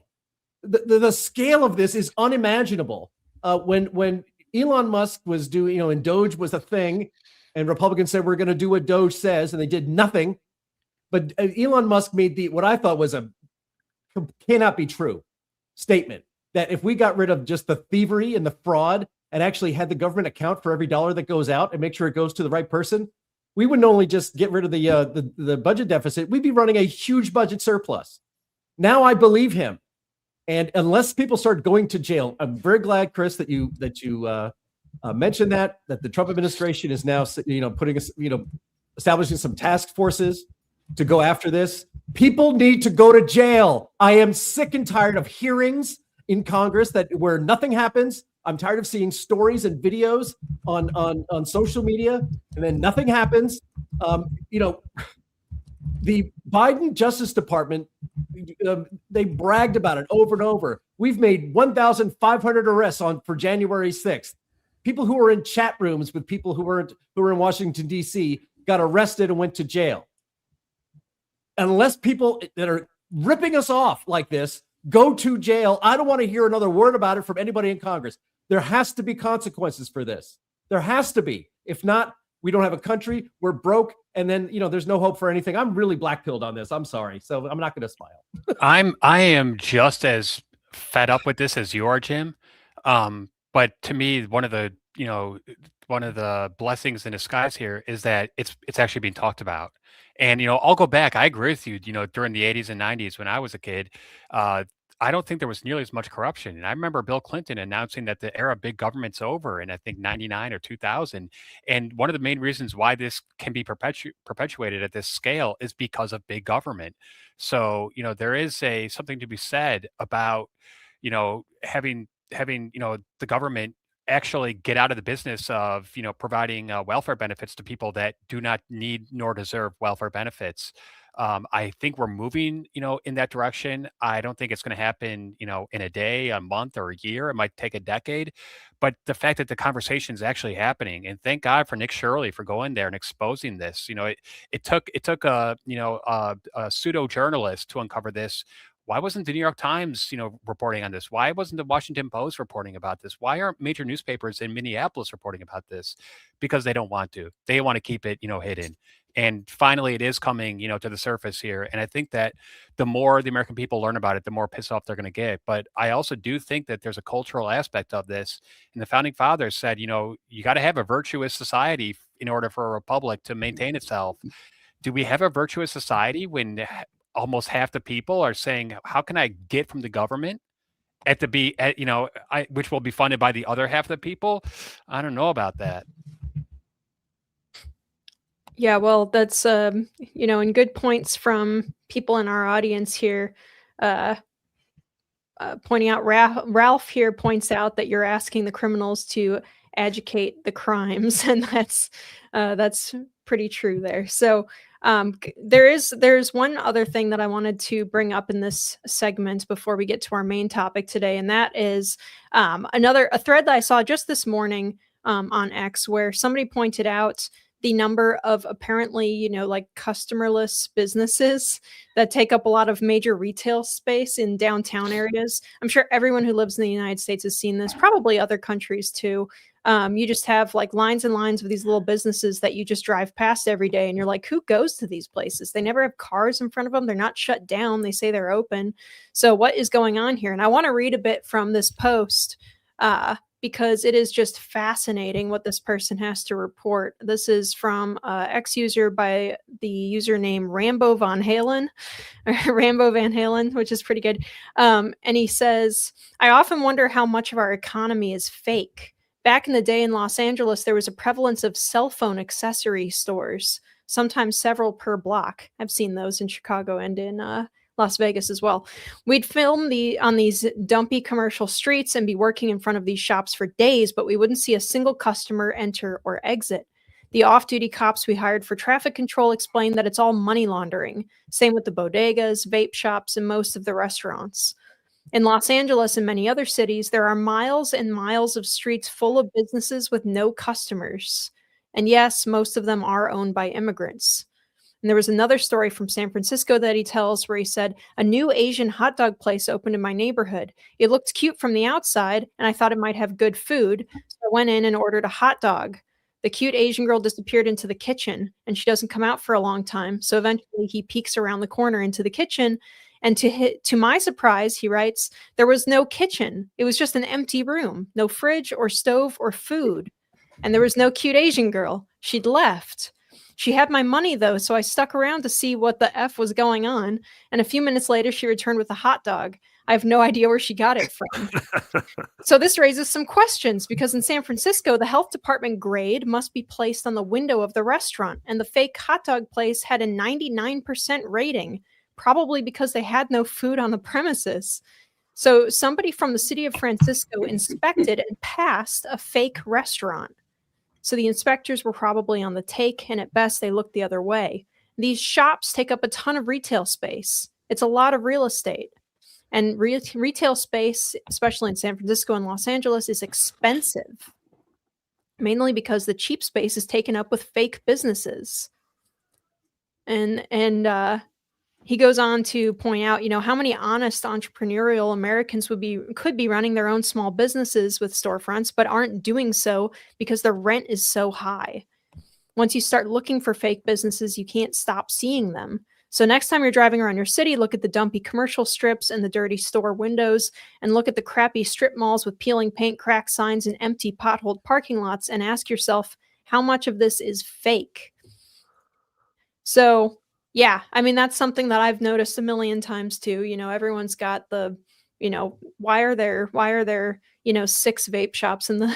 The scale of this is unimaginable. When Elon Musk was doing, and Doge was a thing, and Republicans said we're going to do what Doge says, and they did nothing. But Elon Musk made what I thought was a cannot be true statement that if we got rid of just the thievery and the fraud and actually had the government account for every dollar that goes out and make sure it goes to the right person, we wouldn't only just get rid of the budget deficit, we'd be running a huge budget surplus. Now I believe him. And unless people start going to jail, I'm very glad, Chris, that you mentioned that the Trump administration is now, putting us, establishing some task forces to go after this. People need to go to jail. I am sick and tired of hearings in Congress where nothing happens. I'm tired of seeing stories and videos on social media, and then nothing happens. The Biden Justice Department, they bragged about it over and over. We've made 1,500 arrests for January 6th. People who were in chat rooms with people who were in Washington, D.C. got arrested and went to jail. Unless people that are ripping us off like this go to jail, I don't want to hear another word about it from anybody in Congress. There has to be consequences for this. There has to be. If not, we don't have a country. We're broke. And then, there's no hope for anything. I'm really black-pilled on this. I'm sorry. So I'm not going to smile. I am just as fed up with this as you are, Jim. But to me, one of the blessings in disguise here is that it's actually being talked about. And, I'll go back. I agree with you, during the 80s and 90s when I was a kid, I don't think there was nearly as much corruption. And I remember Bill Clinton announcing that the era of big government's over in, I think, 99 or 2000. And one of the main reasons why this can be perpetuated at this scale is because of big government. So, there is something to be said about, having the government actually get out of the business of, providing welfare benefits to people that do not need nor deserve welfare benefits. I think we're moving, in that direction. I don't think it's going to happen, in a day, a month, or a year. It might take a decade. But the fact that the conversation is actually happening, and thank God for Nick Shirley for going there and exposing this. It took a pseudo journalist to uncover this. Why wasn't the New York Times, reporting on this? Why wasn't the Washington Post reporting about this? Why aren't major newspapers in Minneapolis reporting about this? Because they don't want to. They want to keep it, hidden. And finally, it is coming, to the surface here. And I think that the more the American people learn about it, the more pissed off they're going to get. But I also do think that there's a cultural aspect of this. And the founding fathers said, you got to have a virtuous society in order for a republic to maintain itself. Do we have a virtuous society when almost half the people are saying, how can I get from the government which will be funded by the other half of the people? I don't know about that. Yeah, well, that's, and good points from people in our audience here, pointing out, Ralph here points out that you're asking the criminals to educate the crimes, and that's pretty true there. So there's one other thing that I wanted to bring up in this segment before we get to our main topic today, and that is a thread that I saw just this morning on X, where somebody pointed out the number of apparently, customerless businesses that take up a lot of major retail space in downtown areas. I'm sure everyone who lives in the United States has seen this, probably other countries too. You just have lines and lines of these little businesses that you just drive past every day. And you're like, who goes to these places? They never have cars in front of them. They're not shut down. They say they're open. So what is going on here? And I want to read a bit from this post, because it is just fascinating what this person has to report. This is from X user by the username Rambo Van Halen, which is pretty good. And he says, I often wonder how much of our economy is fake. Back in the day in Los Angeles, there was a prevalence of cell phone accessory stores. sometimes several per block. I've seen those in Chicago and in Las Vegas as well. We'd film on these dumpy commercial streets and be working in front of these shops for days, but we wouldn't see a single customer enter or exit. The off-duty cops we hired for traffic control explained that it's all money laundering. Same with the bodegas, vape shops, and most of the restaurants. In Los Angeles and many other cities, there are miles and miles of streets full of businesses with no customers. And yes, most of them are owned by immigrants. And there was another story from San Francisco that he tells where he said, a new Asian hot dog place opened in my neighborhood. It looked cute from the outside, and I thought it might have good food. So I went in and ordered a hot dog. The cute Asian girl disappeared into the kitchen, and she doesn't come out for a long time. So eventually he peeks around the corner into the kitchen. And to my surprise, he writes, there was no kitchen. It was just an empty room. No fridge or stove or food. And there was no cute Asian girl. She'd left. She had my money, though, so I stuck around to see what the F was going on. And a few minutes later, she returned with a hot dog. I have no idea where she got it from. So this raises some questions, because in San Francisco, the health department grade must be placed on the window of the restaurant. And the fake hot dog place had a 99% rating, probably because they had no food on the premises. So somebody from the city of Francisco inspected and passed a fake restaurant. So the inspectors were probably on the take, and at best they looked the other way. These shops take up a ton of retail space. It's a lot of real estate. And retail space, especially in San Francisco and Los Angeles, is expensive. Mainly because the cheap space is taken up with fake businesses. And he goes on to point out, how many honest entrepreneurial Americans could be running their own small businesses with storefronts, but aren't doing so because the rent is so high. Once you start looking for fake businesses, you can't stop seeing them. So next time you're driving around your city, look at the dumpy commercial strips and the dirty store windows, and look at the crappy strip malls with peeling paint, cracked signs, and empty potholed parking lots, and ask yourself, how much of this is fake? So yeah, I mean, that's something that I've noticed a million times too. Everyone's got the, why are there, 6 vape shops in the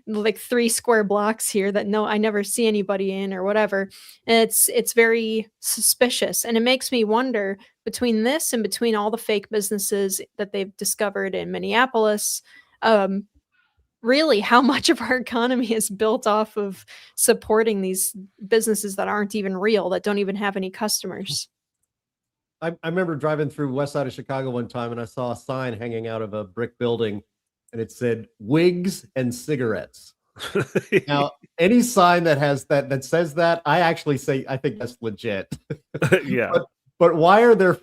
like 3 square blocks here that I never see anybody in or whatever. And it's very suspicious. And it makes me wonder, between this and between all the fake businesses that they've discovered in Minneapolis, really how much of our economy is built off of supporting these businesses that aren't even real, that don't even have any customers. I remember driving through west side of Chicago one time, and I saw a sign hanging out of a brick building, and it said wigs and cigarettes. Now, any sign that has that says that, I actually say I think that's legit. Yeah. But why are there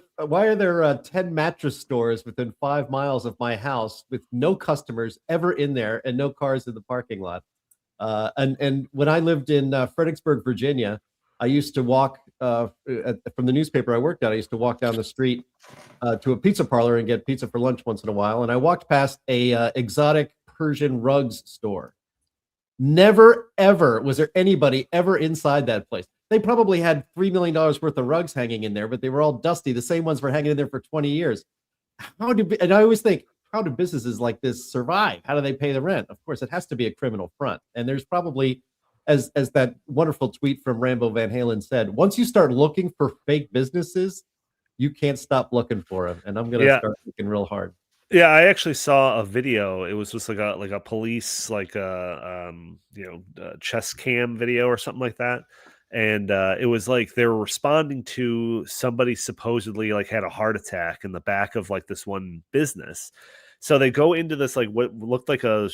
10 mattress stores within 5 miles of my house with no customers ever in there and no cars in the parking lot? And when I lived in Fredericksburg, Virginia, I used to walk from the newspaper I worked at. I used to walk down the street to a pizza parlor and get pizza for lunch once in a while. And I walked past a exotic Persian rugs store. Never, ever was there anybody ever inside that place. They probably had $3 million worth of rugs hanging in there, but they were all dusty. The same ones were hanging in there for 20 years. And I always think, how do businesses like this survive? How do they pay the rent? Of course, it has to be a criminal front. And there's probably, as that wonderful tweet from Rambo Van Halen said, once you start looking for fake businesses, you can't stop looking for them. And I'm going to start looking real hard. Yeah, I actually saw a video. It was just like a police, chest cam video or something like that. And it was like they were responding to somebody supposedly like had a heart attack in the back of like this one business. So they go into this like what looked like a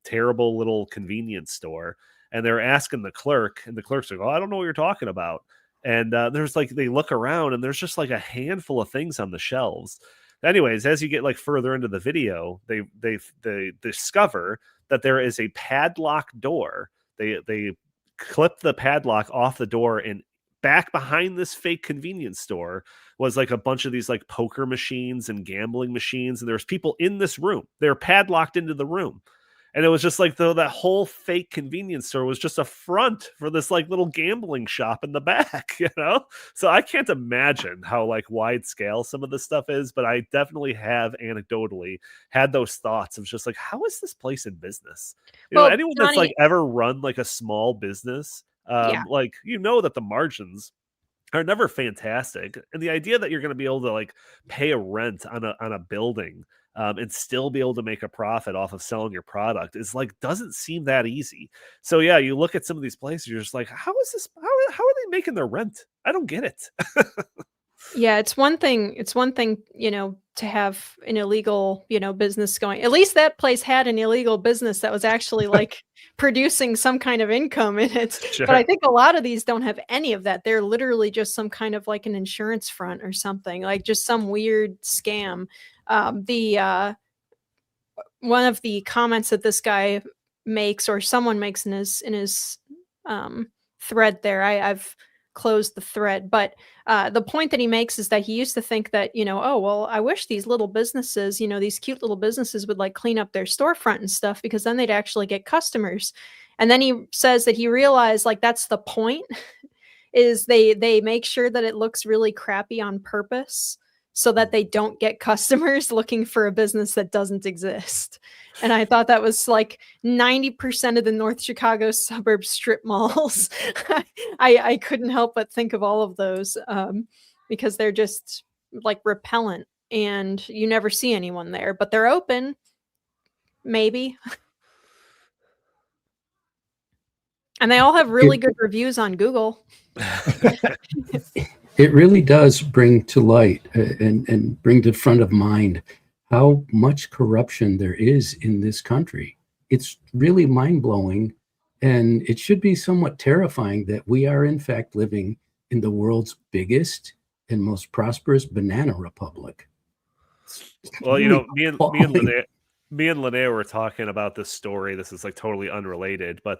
terrible little convenience store, and they're asking the clerk, and the clerk's like, "Oh, I don't know what you're talking about." And there's like, they look around, and there's just like a handful of things on the shelves. Anyways, as you get like further into the video, they discover that there is a padlock door. They clip the padlock off the door, and back behind this fake convenience store was like a bunch of these like poker machines and gambling machines, and there's people in this room. They're padlocked into the room. And it was just like that whole fake convenience store was just a front for this like little gambling shop in the back, So I can't imagine how like wide scale some of this stuff is, but I definitely have anecdotally had those thoughts of just like, how is this place in business? Anyone that's like ever run like a small business, Like, you know that the margins are never fantastic, and the idea that you're going to be able to like pay a rent on a building and still be able to make a profit off of selling your product is like doesn't seem that easy. So yeah, you look at some of these places, you're just like, how is this? How are they making their rent? I don't get it. Yeah, it's one thing, to have an illegal, business going. At least that place had an illegal business that was actually like producing some kind of income in it. Sure. But I think a lot of these don't have any of that. They're literally just some kind of like an insurance front or something, like just some weird scam. One of the comments that this guy makes, or someone makes in his thread there, I've closed the thread, but the point that he makes is that he used to think that, oh, well, I wish these little businesses, these cute little businesses would like clean up their storefront and stuff, because then they'd actually get customers. And then he says that he realized like that's the point is they make sure that it looks really crappy on purpose so that they don't get customers looking for a business that doesn't exist. And I thought that was like 90% of the North Chicago suburb strip malls. I couldn't help but think of all of those because they're just like repellent and you never see anyone there, but they're open, maybe. And they all have really good reviews on Google. It really does bring to light and bring to front of mind how much corruption there is in this country. It's really mind-blowing, and it should be somewhat terrifying that we are in fact living in the world's biggest and most prosperous banana republic. Well, me and Linnea were talking about this story. This is like totally unrelated, but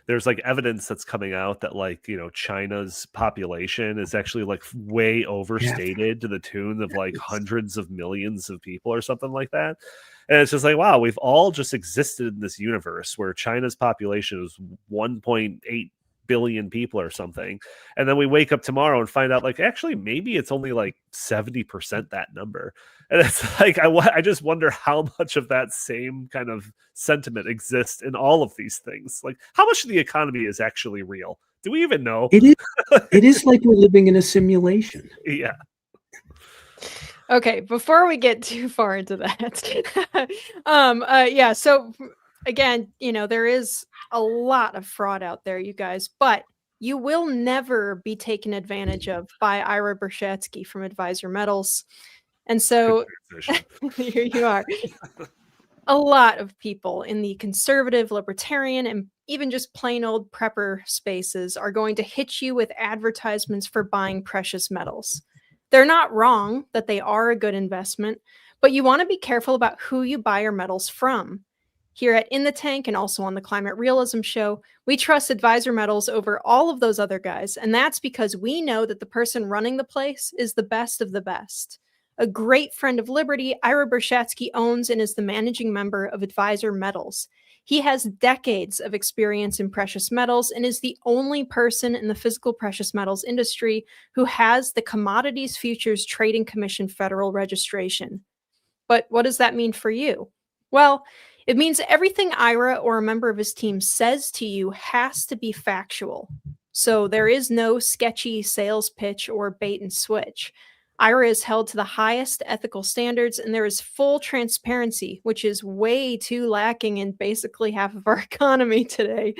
there's like evidence that's coming out that like, China's population is actually like way overstated to the tune of like hundreds of millions of people or something like that. And it's just like, wow, we've all just existed in this universe where China's population is 1.8 billion people or something. And then we wake up tomorrow and find out like, actually, maybe it's only like 70% that number. And it's like, I just wonder how much of that same kind of sentiment exists in all of these things. Like how much of the economy is actually real? Do we even know? It is like we're living in a simulation. Yeah. Okay, before we get too far into that, yeah, so again, there is a lot of fraud out there, you guys, but you will never be taken advantage of by Ira Bershatsky from Advisor Metals. And so here you are. A lot of people in the conservative, libertarian, and even just plain old prepper spaces are going to hit you with advertisements for buying precious metals. They're not wrong that they are a good investment, but you want to be careful about who you buy your metals from. Here at In the Tank and also on the Climate Realism Show, we trust Advisor Metals over all of those other guys, and that's because we know that the person running the place is the best of the best. A great friend of Liberty, Ira Bershatsky owns and is the managing member of Advisor Metals. He has decades of experience in precious metals and is the only person in the physical precious metals industry who has the Commodities Futures Trading Commission federal registration. But what does that mean for you? Well, it means everything Ira or a member of his team says to you has to be factual. So there is no sketchy sales pitch or bait and switch. Ira is held to the highest ethical standards, and there is full transparency, which is way too lacking in basically half of our economy today.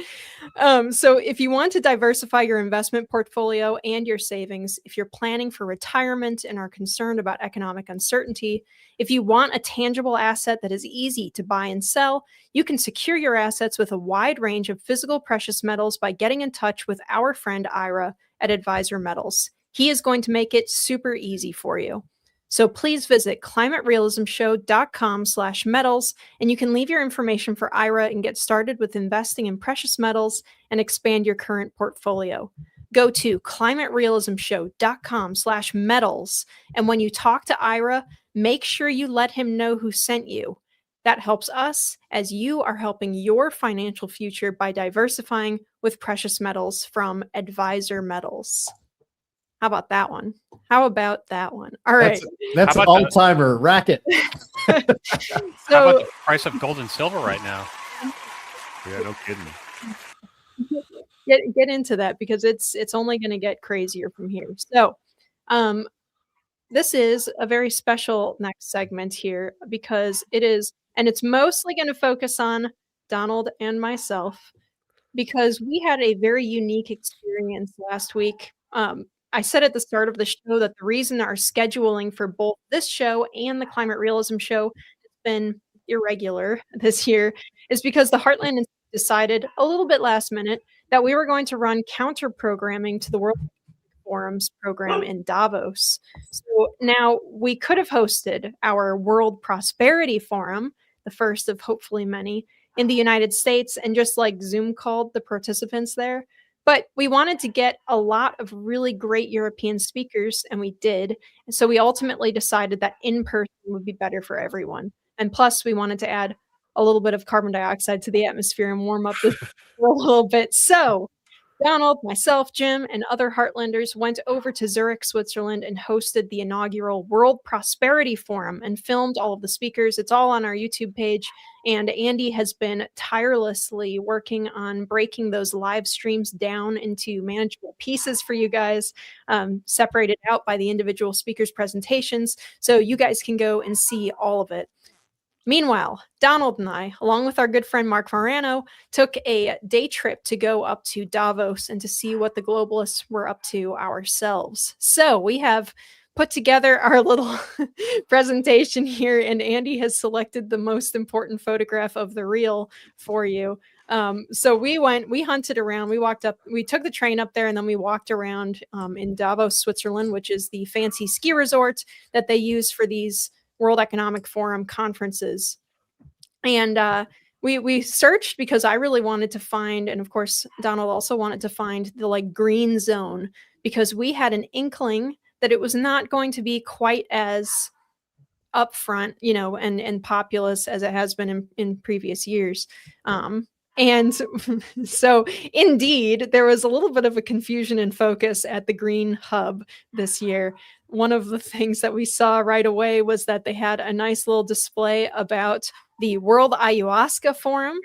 So if you want to diversify your investment portfolio and your savings, if you're planning for retirement and are concerned about economic uncertainty, if you want a tangible asset that is easy to buy and sell, you can secure your assets with a wide range of physical precious metals by getting in touch with our friend Ira at Advisor Metals. He is going to make it super easy for you. So please visit climaterealismshow.com/metals, and you can leave your information for Ira and get started with investing in precious metals and expand your current portfolio. Go to climaterealismshow.com/metals, and when you talk to Ira, make sure you let him know who sent you. That helps us as you are helping your financial future by diversifying with precious metals from Advisor Metals. How about that one? All right. That's an all-timer racket. How about the price of gold and silver right now? Yeah, no kidding. get into that because it's only going to get crazier from here. So, this is a very special next segment here because it's mostly going to focus on Donald and myself because we had a very unique experience last week. I said at the start of the show that the reason our scheduling for both this show and the climate realism show has been irregular this year is because the Heartland Institute decided a little bit last minute that we were going to run counter programming to the World Forum's program in Davos. So now we could have hosted our World Prosperity Forum, the first of hopefully many, in the United States and just like Zoom called the participants there. But we wanted to get a lot of really great European speakers, and we did. And so we ultimately decided that in person would be better for everyone. And plus, we wanted to add a little bit of carbon dioxide to the atmosphere and warm up this a little bit. So Donald, myself, Jim, and other Heartlanders went over to Zurich, Switzerland, and hosted the inaugural World Prosperity Forum and filmed all of the speakers. It's all on our YouTube page, and Andy has been tirelessly working on breaking those live streams down into manageable pieces for you guys, separated out by the individual speakers' presentations, so you guys can go and see all of it. Meanwhile, Donald and I, along with our good friend Mark Morano, took a day trip to go up to Davos and to see what the globalists were up to ourselves. So we have put together our little presentation here, and Andy has selected the most important photograph of the reel for you. So we hunted around, we took the train up there, and then we walked around in Davos, Switzerland, which is the fancy ski resort that they use for these World Economic Forum conferences. And we searched because I really wanted to find, and of course Donald also wanted to find, the like green zone, because we had an inkling that it was not going to be quite as upfront, and populous as it has been in previous years. And so indeed, there was a little bit of a confusion in focus at the Green Hub this year. One of the things that we saw right away was that they had a nice little display about the World Ayahuasca Forum.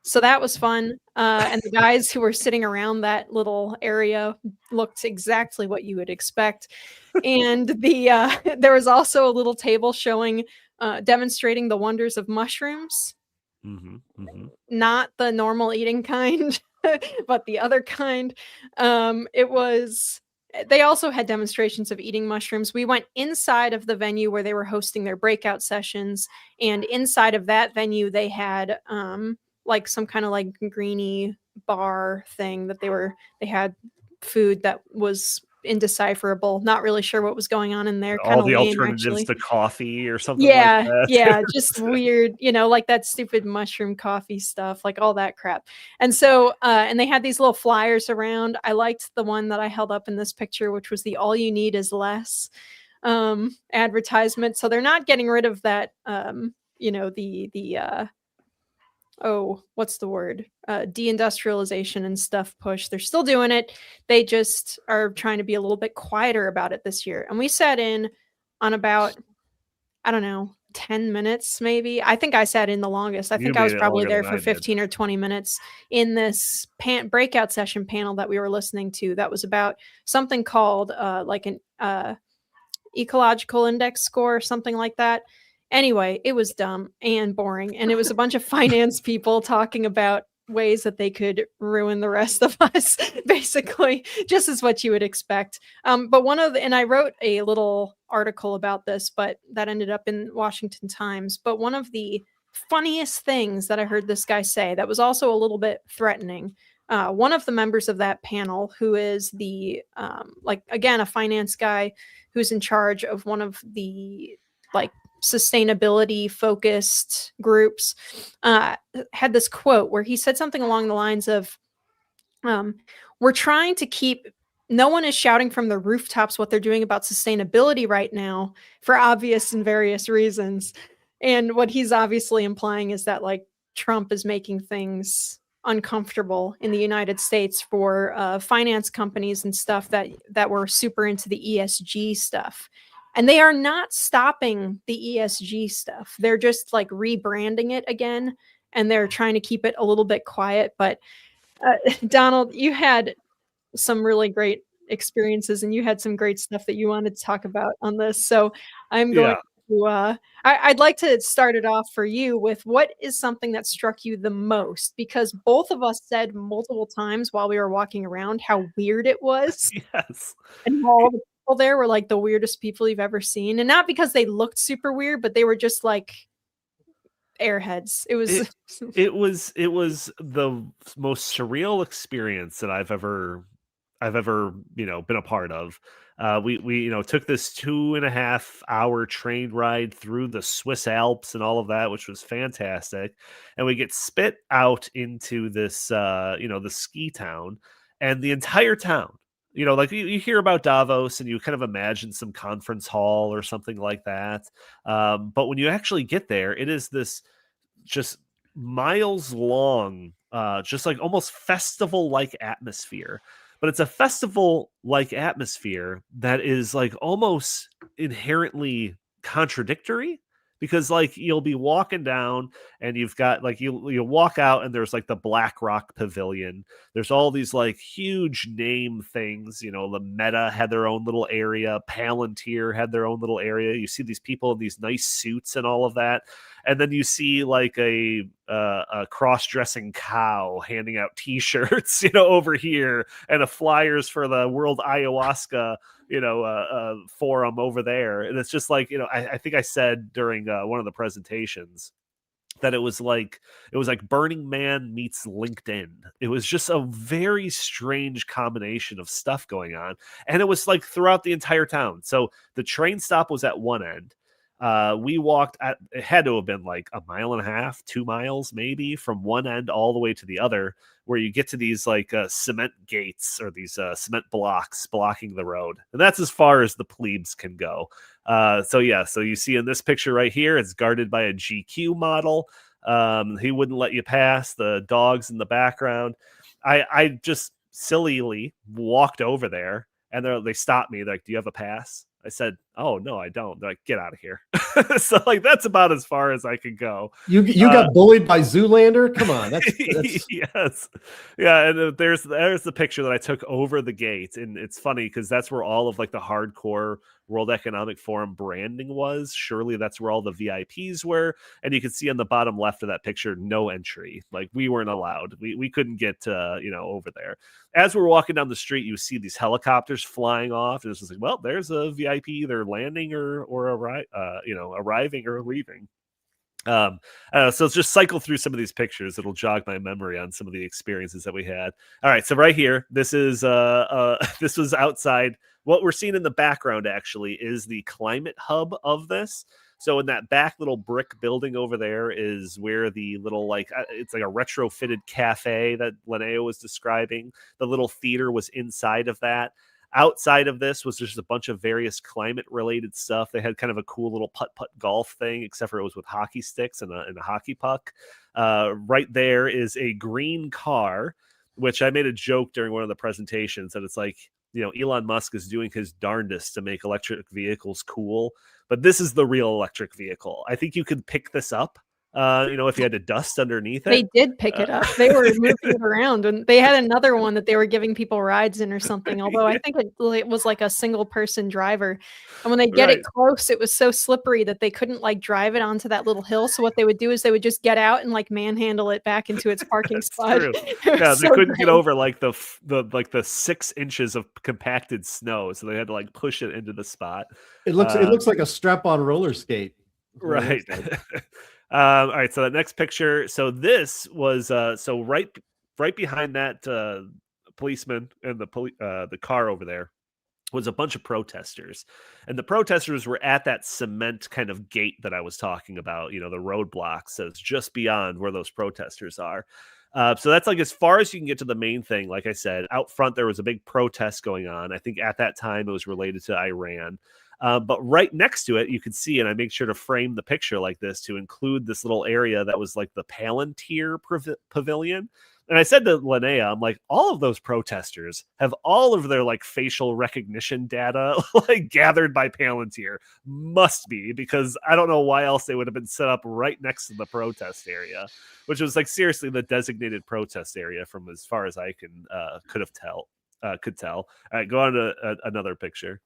So that was fun. And the guys who were sitting around that little area looked exactly what you would expect. And there was also a little table showing, demonstrating the wonders of mushrooms. Mm-hmm, mm-hmm. Not the normal eating kind, but the other kind. They also had demonstrations of eating mushrooms. We went inside of the venue where they were hosting their breakout sessions, and inside of that venue they had like some kind of like greeny bar thing that they had food that was indecipherable. Not really sure what was going on in there. All the lame, alternatives actually. to coffee or something like that. Yeah, just weird, like that stupid mushroom coffee stuff, like all that crap. And so, and they had these little flyers around. I liked the one that I held up in this picture, which was the "All You Need Is Less" advertisement. So they're not getting rid of that, what's the word? Deindustrialization and stuff push. They're still doing it. They just are trying to be a little bit quieter about it this year. And we sat in on about, I don't know, 10 minutes maybe. I think I sat in the longest. I think I was probably there for 15 or 20 minutes in this breakout session panel that we were listening to that was about something called like an ecological index score or something like that. Anyway, it was dumb and boring, and it was a bunch of finance people talking about ways that they could ruin the rest of us, basically, just as what you would expect. And I wrote a little article about this, but that ended up in Washington Times. But one of the funniest things that I heard this guy say that was also a little bit threatening, one of the members of that panel, who is the, a finance guy who's in charge of one of the, sustainability focused groups, had this quote where he said something along the lines of, we're trying to keep, no one is shouting from the rooftops what they're doing about sustainability right now for obvious and various reasons. And what he's obviously implying is that Trump is making things uncomfortable in the United States for finance companies and stuff that were super into the ESG stuff. And they are not stopping the ESG stuff. They're just rebranding it again, and they're trying to keep it a little bit quiet. But Donald, you had some really great experiences and you had some great stuff that you wanted to talk about on this. So I'm going to, I'd like to start it off for you with what is something that struck you the most? Because both of us said multiple times while we were walking around how weird it was. Yes. And all the people there were like the weirdest people you've ever seen. And not because they looked super weird, but they were just like airheads. It was it was the most surreal experience that I've ever been a part of. We took this 2.5 hour train ride through the Swiss Alps and all of that, which was fantastic. And we get spit out into this the ski town, and the entire town, like you hear about Davos and you kind of imagine some conference hall or something like that. But when you actually get there, it is this just miles long, just like almost festival like atmosphere. But it's a festival like atmosphere that is like almost inherently contradictory, because like you'll be walking down and you've got like you walk out and there's like the Black Rock Pavilion. There's all these like huge name things. The Meta had their own little area. Palantir had their own little area. You see these people in these nice suits and all of that. And then you see like a cross-dressing cow handing out T-shirts, over here, and a flyers for the World Ayahuasca, forum over there. And it's just like, I think I said during one of the presentations that it was like Burning Man meets LinkedIn. It was just a very strange combination of stuff going on, and it was like throughout the entire town. So the train stop was at one end. We walked it had to have been like 1.5 miles, 2 miles maybe, from one end all the way to the other, where you get to these like cement gates or these cement blocks blocking the road. And that's as far as the plebes can go. So you see in this picture right here, it's guarded by a GQ model. He wouldn't let you pass. The dogs in the background. I just sillily walked over there, and they stopped me. They're like, "Do you have a pass?" I said, "Oh, no, I don't." They're like, "Get out of here." So like, that's about as far as I could go. You got bullied by Zoolander? Come on. That's... Yes. Yeah. And there's the picture that I took over the gate. And it's funny because that's where all of like the hardcore World Economic Forum branding was. Surely that's where all the VIPs were. And you can see on the bottom left of that picture, no entry. Like we weren't allowed. We couldn't get, over there. As we're walking down the street, you see these helicopters flying off. And it's just like, well, there's a VIP either landing or arriving or leaving. So just cycle through some of these pictures. It'll jog my memory on some of the experiences that we had. All right. So right here, this is this was outside. What we're seeing in the background actually is the climate hub of this. So in that back little brick building over there is where the little, like, it's like a retrofitted cafe that Linnea was describing. The little theater was inside of that. Outside of this was just a bunch of various climate-related stuff. They had kind of a cool little putt-putt golf thing, except for it was with hockey sticks and a hockey puck. Right there is a green car, which I made a joke during one of the presentations that it's like, Elon Musk is doing his darndest to make electric vehicles cool, but this is the real electric vehicle. I think you could pick this up. If you had to dust underneath it. They did pick it up. They were moving it around, and they had another one that they were giving people rides in or something. Although I think it was like a single person driver. And when they get it close, it was so slippery that they couldn't like drive it onto that little hill. So what they would do is they would just get out and like manhandle it back into its parking spot. Yeah, they couldn't get over like the 6 inches of compacted snow, so they had to like push it into the spot. It looks like a strap-on roller skate. Right. All right, so that next picture. So this was right behind that policeman and the car over there was a bunch of protesters, and the protesters were at that cement kind of gate that I was talking about. The roadblocks that's just beyond where those protesters are. So that's like as far as you can get to the main thing. Like I said, out front there was a big protest going on. I think at that time it was related to Iran. But right next to it, you could see, and I make sure to frame the picture like this to include this little area that was like the Palantir Pavilion. And I said to Linnea, I'm like, all of those protesters have all of their like facial recognition data like gathered by Palantir. Must be, because I don't know why else they would have been set up right next to the protest area, which was like seriously the designated protest area from as far as I could tell. All right, go on to another picture.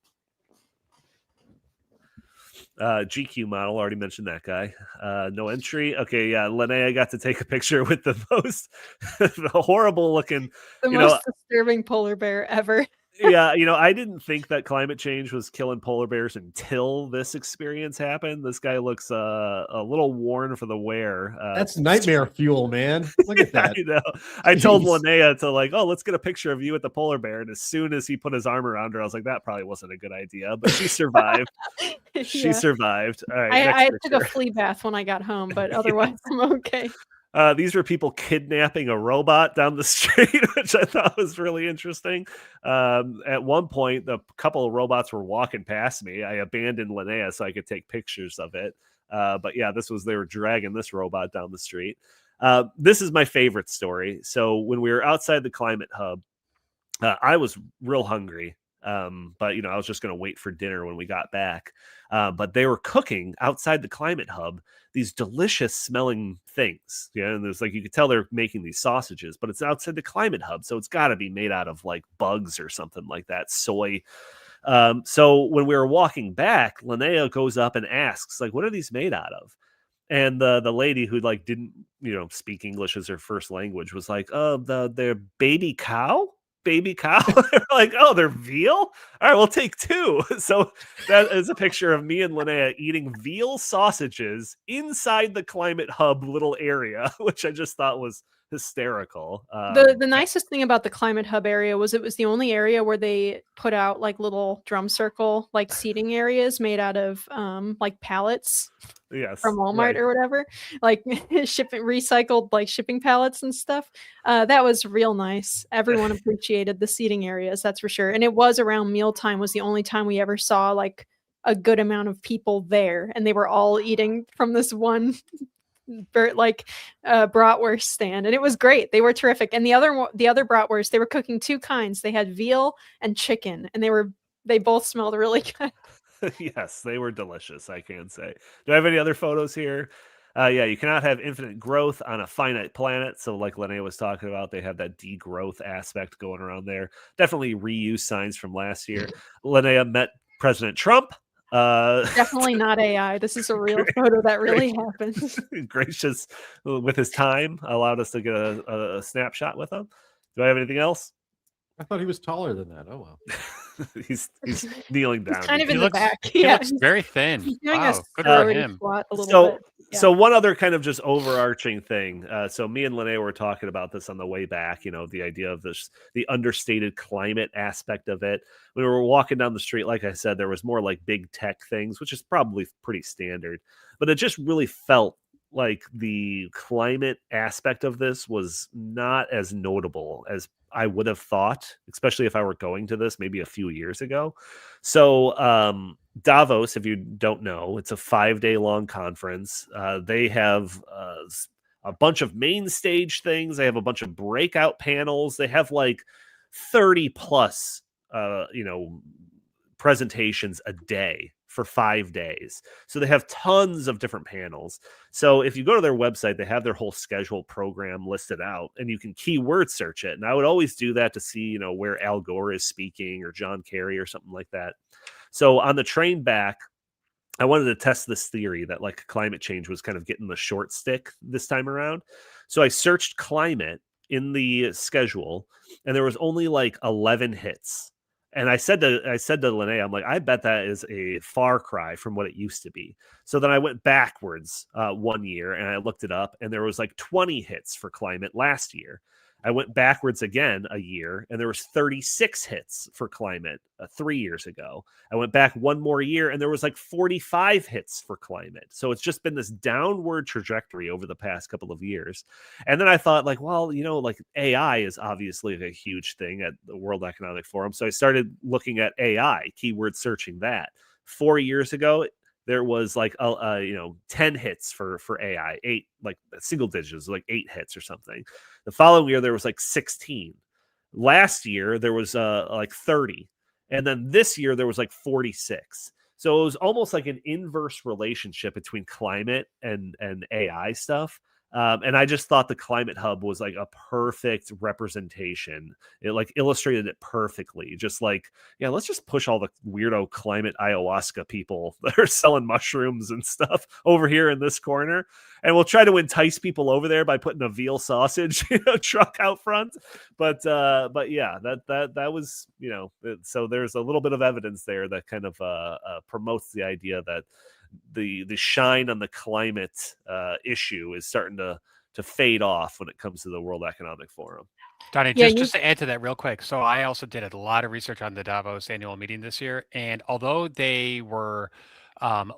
GQ model, already mentioned that guy. No entry. Okay, yeah, Linnea got to take a picture with the most horrible looking, the most disturbing polar bear ever. Yeah, I didn't think that climate change was killing polar bears until this experience happened. This guy looks a little worn for the wear. That's nightmare fuel, man. Look at that. I know. I told Linnea to like, oh, let's get a picture of you with the polar bear. And as soon as he put his arm around her, I was like, that probably wasn't a good idea. But she survived. She survived. All right. I took a flea bath when I got home, but otherwise I'm okay. These were people kidnapping a robot down the street, which I thought was really interesting. At one point, a couple of robots were walking past me. I abandoned Linnea so I could take pictures of it. But yeah, they were dragging this robot down the street. This is my favorite story. So when we were outside the climate hub, I was real hungry. But I was just going to wait for dinner when we got back. But they were cooking outside the climate hub these delicious smelling things. And there's like, you could tell they're making these sausages, but it's outside the climate hub. So it's got to be made out of like bugs or something like that. Soy. So when we were walking back, Linnea goes up and asks, like, what are these made out of? And the lady who like didn't, speak English as her first language was like, oh, they're baby cow. They're like, oh, they're veal. All right, we'll take 2. So that is a picture of me and Linnea eating veal sausages inside the climate hub little area, which I just thought was hysterical. The nicest thing about the climate hub area was it was the only area where they put out like little drum circle like seating areas made out of like pallets. Yes, from Walmart or whatever, like recycled like shipping pallets and stuff. That was real nice. Everyone appreciated the seating areas, that's for sure. And it was around mealtime was the only time we ever saw like a good amount of people there, and they were all eating from this one bratwurst stand, and it was great. They were terrific. And the other bratwurst, they were cooking 2 kinds. They had veal and chicken, and they both smelled really good. Yes, they were delicious, I can say. Do I have any other photos here? Yeah, you cannot have infinite growth on a finite planet. So like Linnea was talking about, they have that degrowth aspect going around there. Definitely reuse signs from last year. Linnea met President Trump. Definitely not AI. This is a real photo that really happened. Gracious with his time, allowed us to get a snapshot with him. Do I have anything else? I thought he was taller than that. Oh well. he's kneeling down. He's kind of in the back. He looks very thin. He's doing wow, good for him. Squat a little bit. Yeah. So one other kind of just overarching thing. So me and Linnea were talking about this on the way back, the idea of the understated climate aspect of it. When we were walking down the street, like I said, there was more like big tech things, which is probably pretty standard, but it just really felt like the climate aspect of this was not as notable as I would have thought, especially if I were going to this maybe a few years ago. So Davos, if you don't know, it's a 5-day long conference. They have a bunch of main stage things. They have a bunch of breakout panels. They have like 30 plus, presentations a day for 5 days. So they have tons of different panels. So if you go to their website, they have their whole schedule program listed out, and you can keyword search it. And I would always do that to see, where Al Gore is speaking or John Kerry or something like that. So on the train back, I wanted to test this theory that like climate change was kind of getting the short stick this time around. So I searched climate in the schedule, and there was only like 11 hits. And I said to Linnea, I'm like, I bet that is a far cry from what it used to be. So then I went backwards 1 year and I looked it up, and there was like 20 hits for climate last year. I went backwards again a year, and there was 36 hits for climate 3 years ago. I went back one more year, and there was like 45 hits for climate. So it's just been this downward trajectory over the past couple of years. And then I thought, like, well, like AI is obviously a huge thing at the World Economic Forum. So I started looking at AI, keyword searching that. 4 years ago, there was like 10 hits for AI, 8 like single digits, like 8 hits or something. The following year there was like 16. Last year there was like 30, and then this year there was like 46. So it was almost like an inverse relationship between climate and AI stuff. And I just thought the Climate Hub was like a perfect representation. It like illustrated it perfectly. Just like, yeah, let's just push all the weirdo climate ayahuasca people that are selling mushrooms and stuff over here in this corner. And we'll try to entice people over there by putting a veal sausage truck out front. But yeah, that was, so there's a little bit of evidence there that kind of promotes the idea that the shine on the climate issue is starting to fade off when it comes to the World Economic Forum. Donnie, just to add to that real quick. So I also did a lot of research on the Davos annual meeting this year. And although they were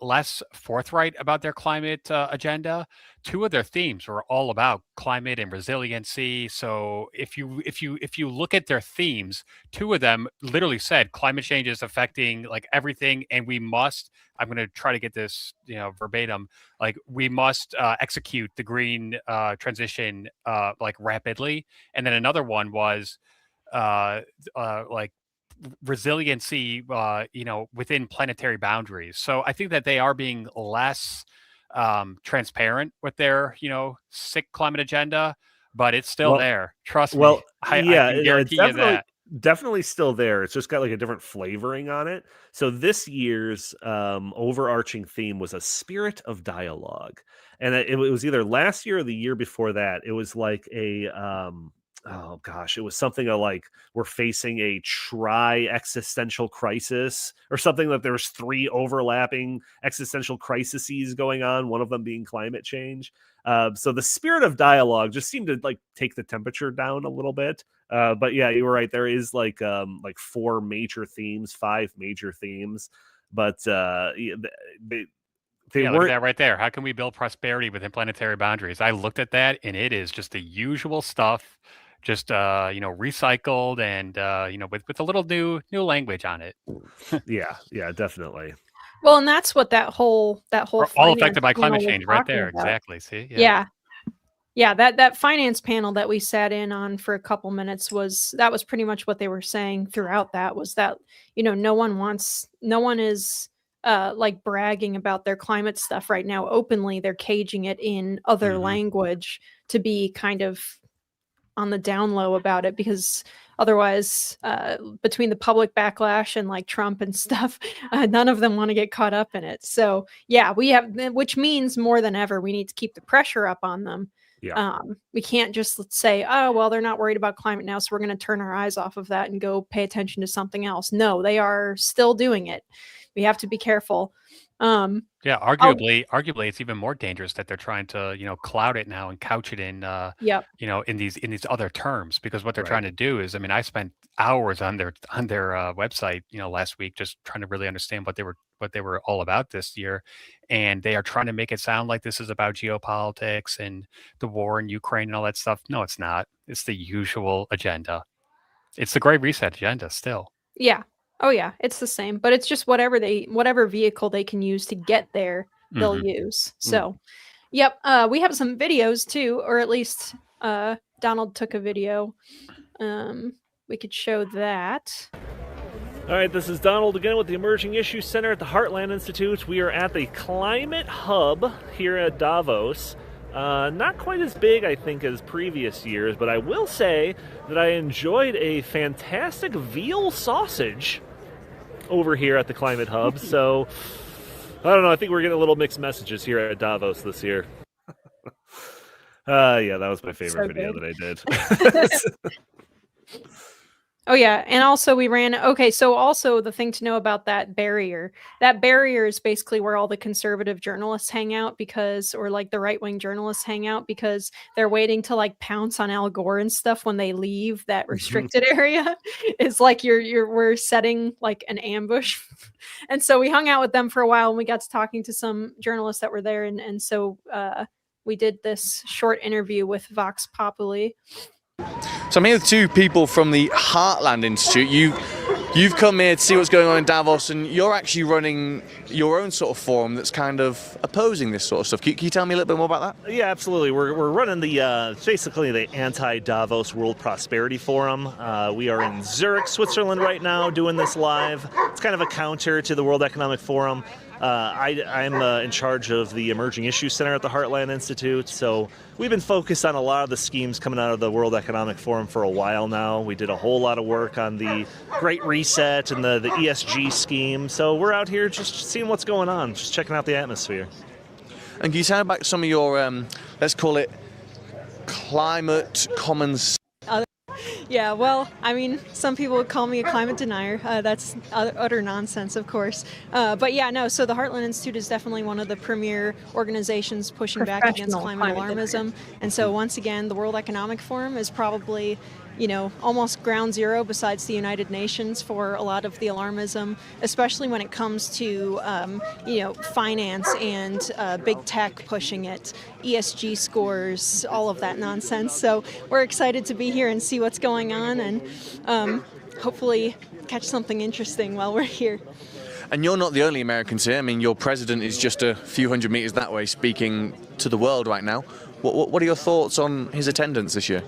less forthright about their climate agenda, 2 of their themes were all about climate and resiliency. So if you look at their themes, 2 of them literally said climate change is affecting like everything, and we must, I'm going to try to get this verbatim, like we must execute the green transition like rapidly. And then another one was like resiliency, within planetary boundaries. So I think that they are being less transparent with their, sick climate agenda, but it's still there. Trust me. I can guarantee you that. Definitely still there. It's just got like a different flavoring on it. So this year's overarching theme was a spirit of dialogue. And it was either last year or the year before that. It was like a oh gosh, it was something like we're facing a existential crisis or something, that there was 3 overlapping existential crises going on, one of them being climate change. So the spirit of dialogue just seemed to like take the temperature down a little bit. But yeah, you were right. There is like 4 major themes, 5 major themes, but they look at that right there. How can we build prosperity within planetary boundaries? I looked at that, and it is just the usual stuff, just recycled and with a little new language on it. yeah, definitely. Well, and that's what that whole all affected by climate change right there. About. Exactly. See? Yeah. That finance panel that we sat in on for a couple minutes was pretty much what they were saying throughout. That was that, no one is like bragging about their climate stuff right now openly. They're caging it in other language to be kind of on the down low about it, because otherwise between the public backlash and like Trump and stuff, none of them want to get caught up in it. So yeah, which means more than ever we need to keep the pressure up on them. We can't just say, oh well, they're not worried about climate now, so we're going to turn our eyes off of that and go pay attention to something else. No, they are still doing it. We have to be careful. Arguably it's even more dangerous that they're trying to cloud it now and couch it in in these other terms, because what they're trying to do is, I spent hours on their website last week just trying to really understand what they were all about this year, and they are trying to make it sound like this is about geopolitics and the war in Ukraine and all that stuff. No, it's not. It's the usual agenda. It's the Great Reset agenda still. Yeah. Oh yeah, it's the same, but it's just whatever vehicle they can use to get there, they'll use. So, yep. We have some videos too, or at least Donald took a video. We could show that. All right, this is Donald again with the Emerging Issues Center at the Heartland Institute. We are at the Climate Hub here at Davos. Not quite as big, I think, as previous years, but I will say that I enjoyed a fantastic veal sausage over here at the Climate Hub. So, I don't know, I think we're getting a little mixed messages here at Davos this year. Yeah, that was my favorite video that I did. Oh yeah, and also we ran. Okay, so also the thing to know about that barrier is basically where all the conservative journalists hang out, or like the right-wing journalists hang out, because they're waiting to like pounce on Al Gore and stuff when they leave that restricted area. It's like we're setting like an ambush, and so we hung out with them for a while, and we got to talking to some journalists that were there, and so we did this short interview with Vox Populi. So I'm here with 2 people from the Heartland Institute. You You've come here to see what's going on in Davos, and you're actually running your own sort of forum that's kind of opposing this sort of stuff. Can you tell me a little bit more about that? Yeah, absolutely. We're running the basically the anti-Davos World Prosperity Forum. We are in Zurich, Switzerland right now doing this live. It's kind of a counter to the World Economic Forum. I'm in charge of the Emerging Issues Center at the Heartland Institute, so we've been focused on a lot of the schemes coming out of the World Economic Forum for a while now. We did a whole lot of work on the Great Reset and the ESG scheme, so we're out here just seeing what's going on, just checking out the atmosphere. And can you tell me about some of your, let's call it, climate commons? Yeah, well, I mean, some people would call me a climate denier. That's utter nonsense, of course. But yeah, no, so the Heartland Institute is definitely one of the premier organizations pushing back against climate alarmism. And so once again, the World Economic Forum is probably, you know, almost ground zero besides the United Nations for a lot of the alarmism, especially when it comes to, you know, finance and big tech pushing it, ESG scores, all of that nonsense. So we're excited to be here and see what's going on and hopefully catch something interesting while we're here. And you're not the only Americans here. I mean, your president is just a few hundred meters that way speaking to the world right now. What are your thoughts on his attendance this year?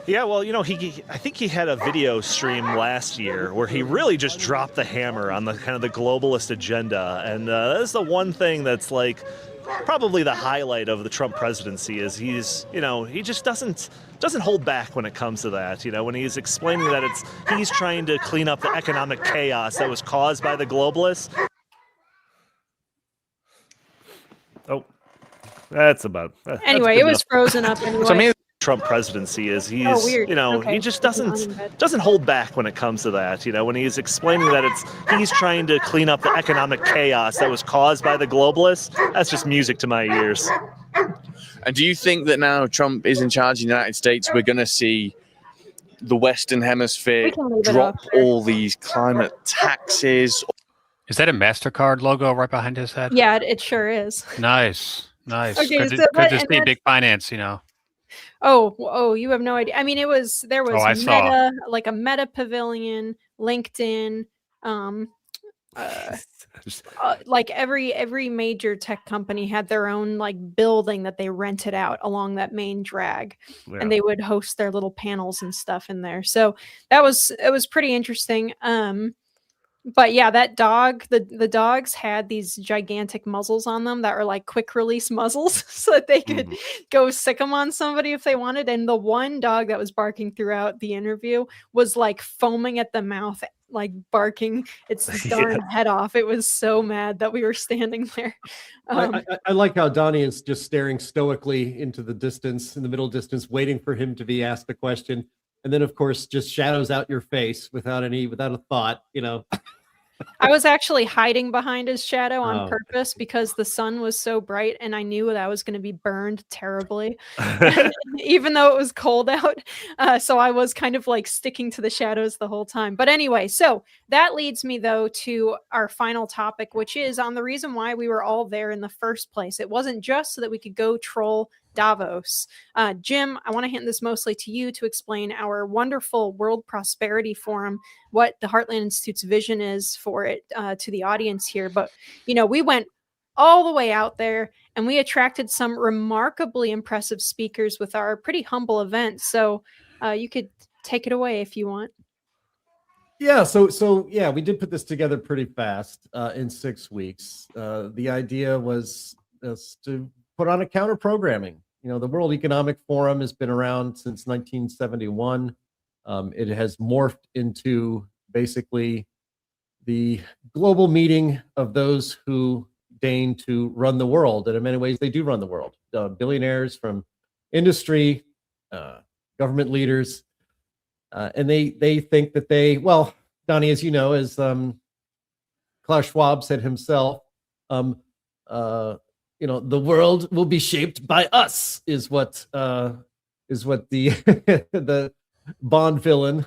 Yeah, well, you know, I think he had a video stream last year where he really just dropped the hammer on the kind of the globalist agenda, and that's the one thing that's like probably the highlight of the Trump presidency is he's, you know, he just doesn't hold back when it comes to that. You know, when he's explaining that he's trying to clean up the economic chaos that was caused by the globalists. Oh, that's about. Anyway, it was frozen up anyway. So Trump presidency is he's, you know, he just doesn't hold back when it comes to that. You know, when he's explaining that he's trying to clean up the economic chaos that was caused by the globalists, that's just music to my ears. And do you think that now Trump is in charge of the United States, we're going to see the Western Hemisphere drop all these climate taxes? Is that a MasterCard logo right behind his head? Yeah, it sure is. Nice. Okay, good to see big finance, you know. Oh, you have no idea. I mean, there was Meta, like a Meta Pavilion, LinkedIn, like every major tech company had their own like building that they rented out along that main drag, and they would host their little panels and stuff in there. So it was pretty interesting. But yeah, that dog, the dogs had these gigantic muzzles on them that were like quick release muzzles so that they could go sick them on somebody if they wanted. And the one dog that was barking throughout the interview was like foaming at the mouth, like barking its darn head off. It was so mad that we were standing there. I like how Donnie is just staring stoically into the distance, in the middle distance, waiting for him to be asked a question. And then, of course, just shadows out your face without a thought, you know. I was actually hiding behind his shadow on purpose because the sun was so bright and I knew that I was going to be burned terribly, even though it was cold out. So I was kind of like sticking to the shadows the whole time. But anyway, so that leads me, though, to our final topic, which is on the reason why we were all there in the first place. It wasn't just so that we could go troll Davos. Jim, I want to hand this mostly to you to explain our wonderful World Prosperity Forum, what the Heartland Institute's vision is for it to the audience here. But, you know, we went all the way out there and we attracted some remarkably impressive speakers with our pretty humble event. So you could take it away if you want. Yeah, so yeah, we did put this together pretty fast in 6 weeks. The idea was to put on a counter programming. You know, the World Economic Forum has been around since 1971. It has morphed into basically the global meeting of those who deign to run the world. And in many ways, they do run the world. Billionaires from industry, government leaders, and they think that well, Donnie, as you know, as Klaus Schwab said himself, you know, the world will be shaped by us, is what the the Bond villain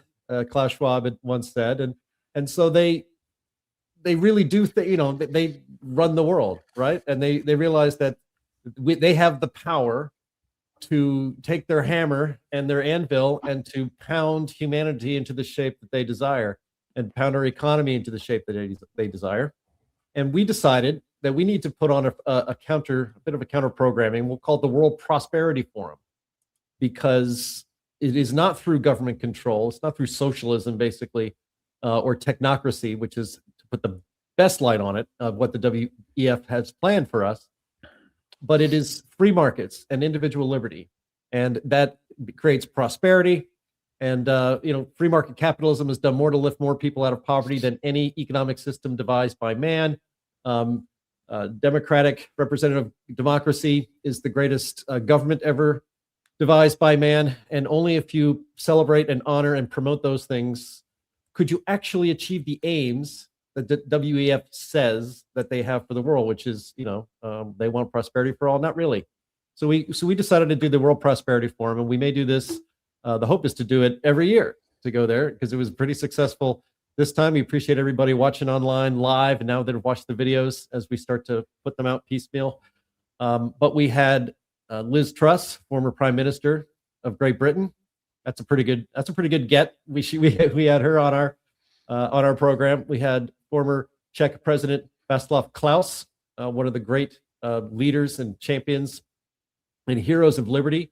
Klaus Schwab had once said, and so they really do you know, they run the world, right? And they realize that they have the power to take their hammer and their anvil and to pound humanity into the shape that they desire. and pound our economy into the shape that they desire. And we decided that we need to put on a bit of a counter programming. We'll call it the World Prosperity Forum, because it is not through government control. It's not through socialism, basically, or technocracy, which is, to put the best light on it, of what the WEF has planned for us. But it is free markets and individual liberty. And that creates prosperity. And, free market capitalism has done more to lift more people out of poverty than any economic system devised by man. Democratic representative democracy is the greatest government ever devised by man. And only if you celebrate and honor and promote those things could you actually achieve the aims that the WEF says that they have for the world, which is, they want prosperity for all. Not really. So we decided to do the World Prosperity Forum, and we may do this. The hope is to do it every year, to go there, because it was pretty successful this time. We appreciate everybody watching online live, and now that have watched the videos as we start to put them out piecemeal. But we had Liz Truss, former Prime Minister of Great Britain. That's a pretty good get. We had her on our program. We had former Czech President Václav Klaus, one of the great leaders and champions and heroes of liberty,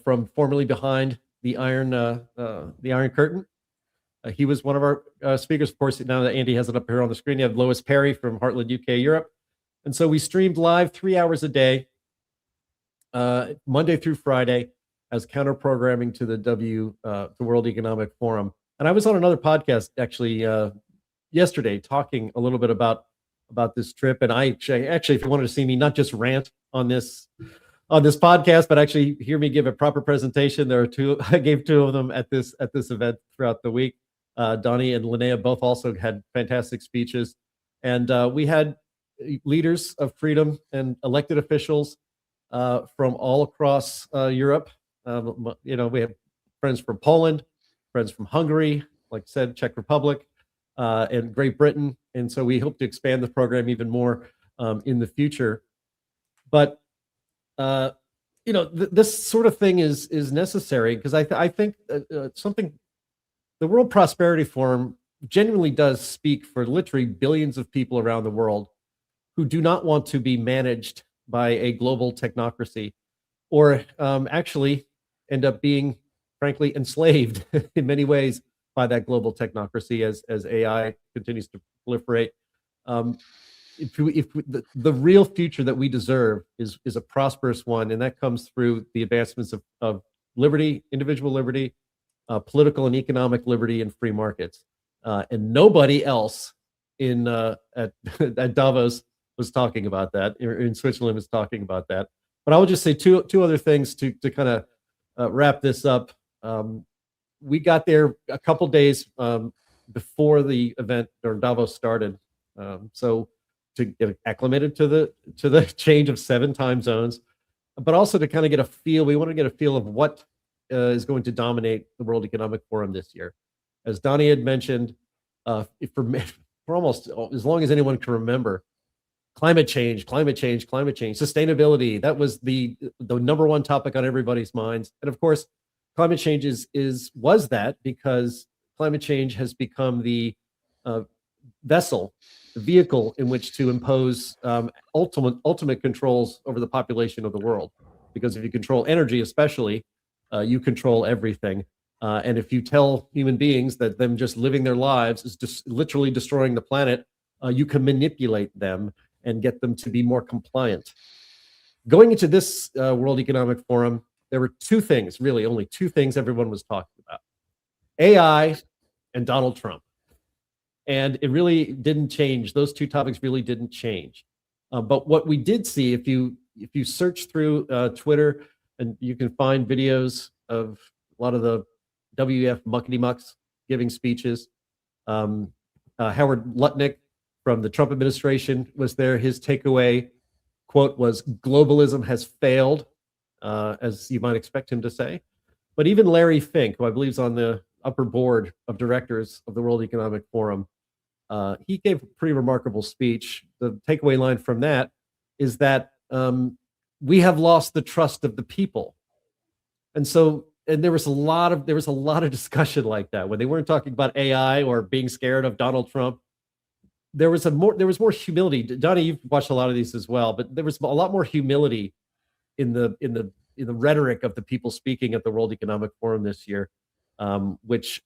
from formerly behind the Iron Curtain. He was one of our speakers. Of course, now that Andy has it up here on the screen, you have Lois Perry from Heartland UK Europe. And so we streamed live 3 hours a day, Monday through Friday, as counter programming to the World Economic Forum. And I was on another podcast actually yesterday talking a little bit about this trip. And I actually, if you wanted to see me not just rant on this podcast, but actually hear me give a proper presentation, there are two. I gave two of them at this event throughout the week. Donnie and Linnea both also had fantastic speeches, and we had leaders of freedom and elected officials from all across Europe. We have friends from Poland, friends from Hungary, like I said, Czech Republic, and Great Britain. And so we hope to expand the program even more in the future. But this sort of thing is necessary, because I think the World Prosperity Forum genuinely does speak for literally billions of people around the world who do not want to be managed by a global technocracy, or actually end up being, frankly, enslaved in many ways by that global technocracy as AI continues to proliferate. The real future that we deserve is a prosperous one, and that comes through the advancements of liberty, individual liberty, political and economic liberty, and free markets. And nobody else at Davos was talking about that, or in Switzerland was talking about that. But I will just say two other things to kind of wrap this up. We got there a couple days before the event, or Davos started, so to get acclimated to the change of 7 time zones, but also to kind of get a feel. We want to get a feel of what is going to dominate the World Economic Forum this year. As Donnie had mentioned, for almost as long as anyone can remember, climate change, sustainability. That was the number one topic on everybody's minds. And of course, climate change was that because climate change has become the vehicle in which to impose ultimate controls over the population of the world. Because if you control energy, especially, you control everything. And if you tell human beings that them just living their lives is just literally destroying the planet, you can manipulate them and get them to be more compliant. Going into this World Economic Forum, there were two things, really only two things everyone was talking about: AI and Donald Trump. And it really didn't change. Those two topics really didn't change. But what we did see, if you search through Twitter, and you can find videos of a lot of the WEF muckety-mucks giving speeches. Howard Lutnick from the Trump administration was there. His takeaway quote was, "Globalism has failed," as you might expect him to say. But even Larry Fink, who I believe is on the upper board of directors of the World Economic Forum, he gave a pretty remarkable speech. The takeaway line from that is that we have lost the trust of the people. And so and there was a lot of discussion like that when they weren't talking about AI or being scared of Donald Trump. There was more humility. Donnie, you've watched a lot of these as well, but there was a lot more humility in the rhetoric of the people speaking at the World Economic Forum this year, which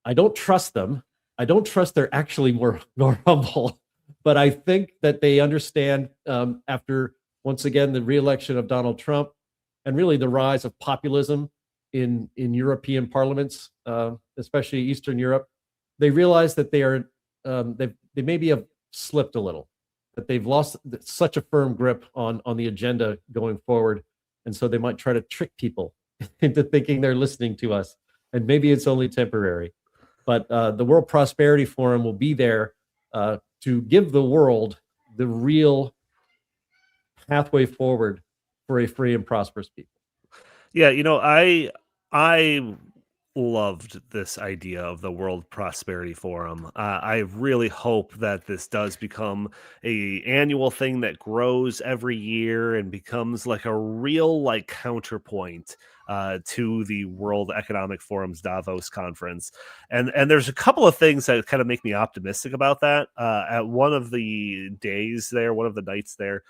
I don't trust them. I don't trust they're actually more humble, but I think that they understand after, once again, the re-election of Donald Trump and really the rise of populism in European parliaments, especially Eastern Europe, they realize that they maybe have slipped a little, that they've lost such a firm grip on the agenda going forward. And so they might try to trick people into thinking they're listening to us. And maybe it's only temporary. But the World Prosperity Forum will be there to give the world the real pathway forward for a free and prosperous people. Yeah, I loved this idea of the World Prosperity Forum. I really hope that this does become a annual thing that grows every year and becomes like a real counterpoint to the World Economic Forum's Davos conference. And there's a couple of things that kind of make me optimistic about that. At one of the nights there,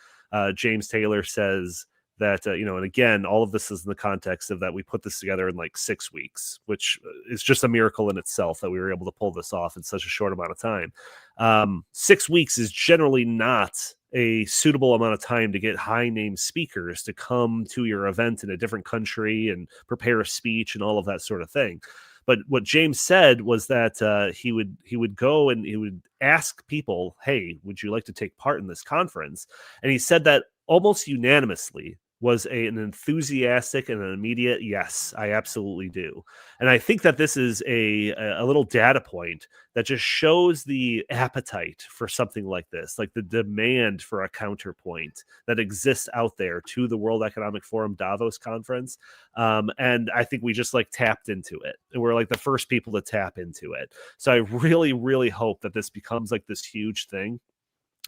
James Taylor says that, and again, all of this is in the context of that we put this together in 6 weeks, which is just a miracle in itself that we were able to pull this off in such a short amount of time. 6 weeks is generally not a suitable amount of time to get high-name speakers to come to your event in a different country and prepare a speech and all of that sort of thing. But what James said was that he would go and he would ask people, hey, would you like to take part in this conference? And he said that almost unanimously was an enthusiastic and an immediate yes, I absolutely do. And I think that this is a little data point that just shows the appetite for something like this, like the demand for a counterpoint that exists out there to the World Economic Forum Davos conference. And I think we just tapped into it. And we're the first people to tap into it. So I really, really hope that this becomes this huge thing.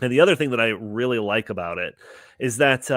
And the other thing that I really like about it is that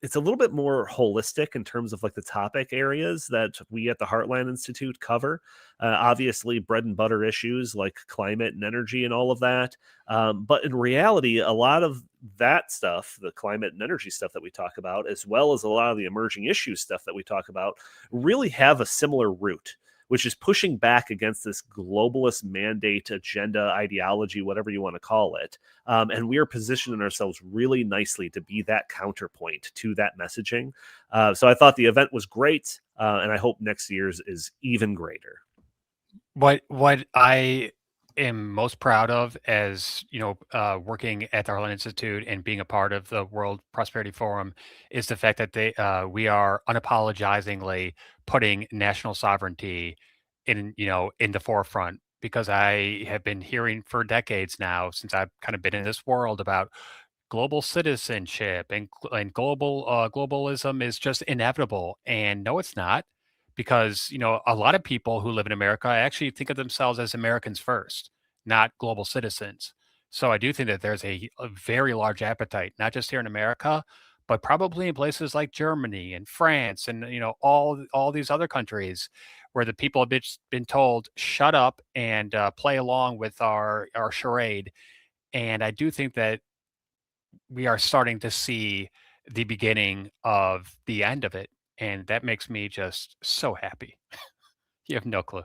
it's a little bit more holistic in terms of the topic areas that we at the Heartland Institute cover. Obviously, bread and butter issues like climate and energy and all of that. But in reality, a lot of that stuff, the climate and energy stuff that we talk about, as well as a lot of the emerging issues stuff that we talk about, really have a similar root, which is pushing back against this globalist mandate, agenda, ideology, whatever you want to call it. And we are positioning ourselves really nicely to be that counterpoint to that messaging. So I thought the event was great, and I hope next year's is even greater. What I am most proud of as, working at the Heartland Institute and being a part of the World Prosperity Forum is the fact that we are unapologizingly putting national sovereignty in the forefront, because I have been hearing for decades now, since I've kind of been in this world, about global citizenship and globalism is just inevitable. And no, it's not, because a lot of people who live in America actually think of themselves as Americans first, not global citizens. So I do think that there's a very large appetite, not just here in America, but probably in places like Germany and France and all these other countries where the people have been told, shut up and play along with our charade. And I do think that we are starting to see the beginning of the end of it. And that makes me just so happy. You have no clue.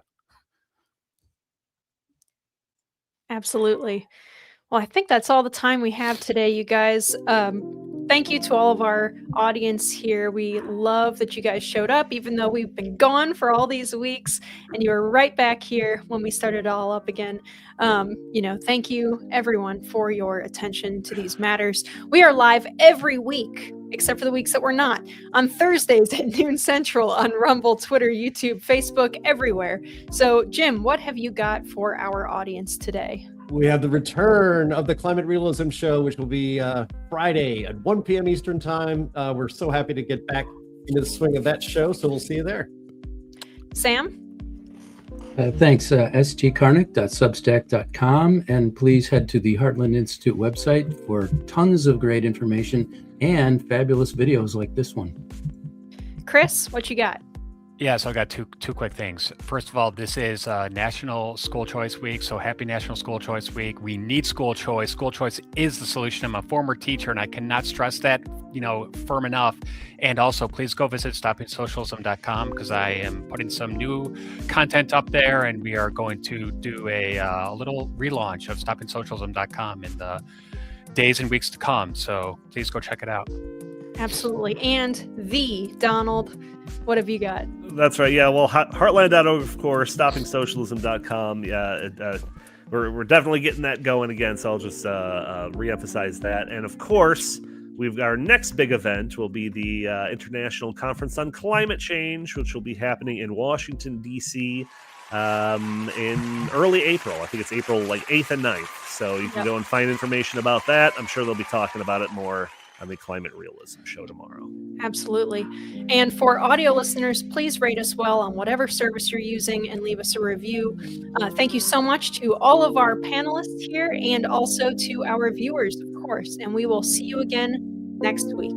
Absolutely. Well, I think that's all the time we have today, you guys. Thank you to all of our audience here. We love that you guys showed up, even though we've been gone for all these weeks, and you were right back here when we started all up again. Thank you, everyone, for your attention to these matters. We are live every week, except for the weeks that we're not, on Thursdays at noon Central on Rumble, Twitter, YouTube, Facebook, everywhere. So, Jim, what have you got for our audience today? We have the return of the Climate Realism Show, which will be Friday at 1 p.m. Eastern Time. We're so happy to get back into the swing of that show, so we'll see you there. Sam? Thanks, stkarnick.substack.com, and please head to the Heartland Institute website for tons of great information and fabulous videos like this one. Chris, what you got? Yeah, so I got two quick things. First of all, this is National School Choice Week, so happy National School Choice Week. We need school choice. School choice is the solution. I'm a former teacher, and I cannot stress that, firm enough. And also, please go visit stoppingsocialism.com because I am putting some new content up there, and we are going to do a little relaunch of stoppingsocialism.com in the days and weeks to come. So please go check it out. Absolutely. And Donald, what have you got? That's right. Yeah. Well, Heartland.org, of course, stoppingsocialism.com. Yeah. We're definitely getting that going again. So I'll just reemphasize that. And of course, we've got our next big event will be the International Conference on Climate Change, which will be happening in Washington, D.C. In early April. I think it's April 8th and 9th. So you can go and find information about that. I'm sure they'll be talking about it more on the Climate Realism show tomorrow. Absolutely. And for audio listeners, please rate us well on whatever service you're using and leave us a review. Thank you so much to all of our panelists here and also to our viewers, of course. And we will see you again next week.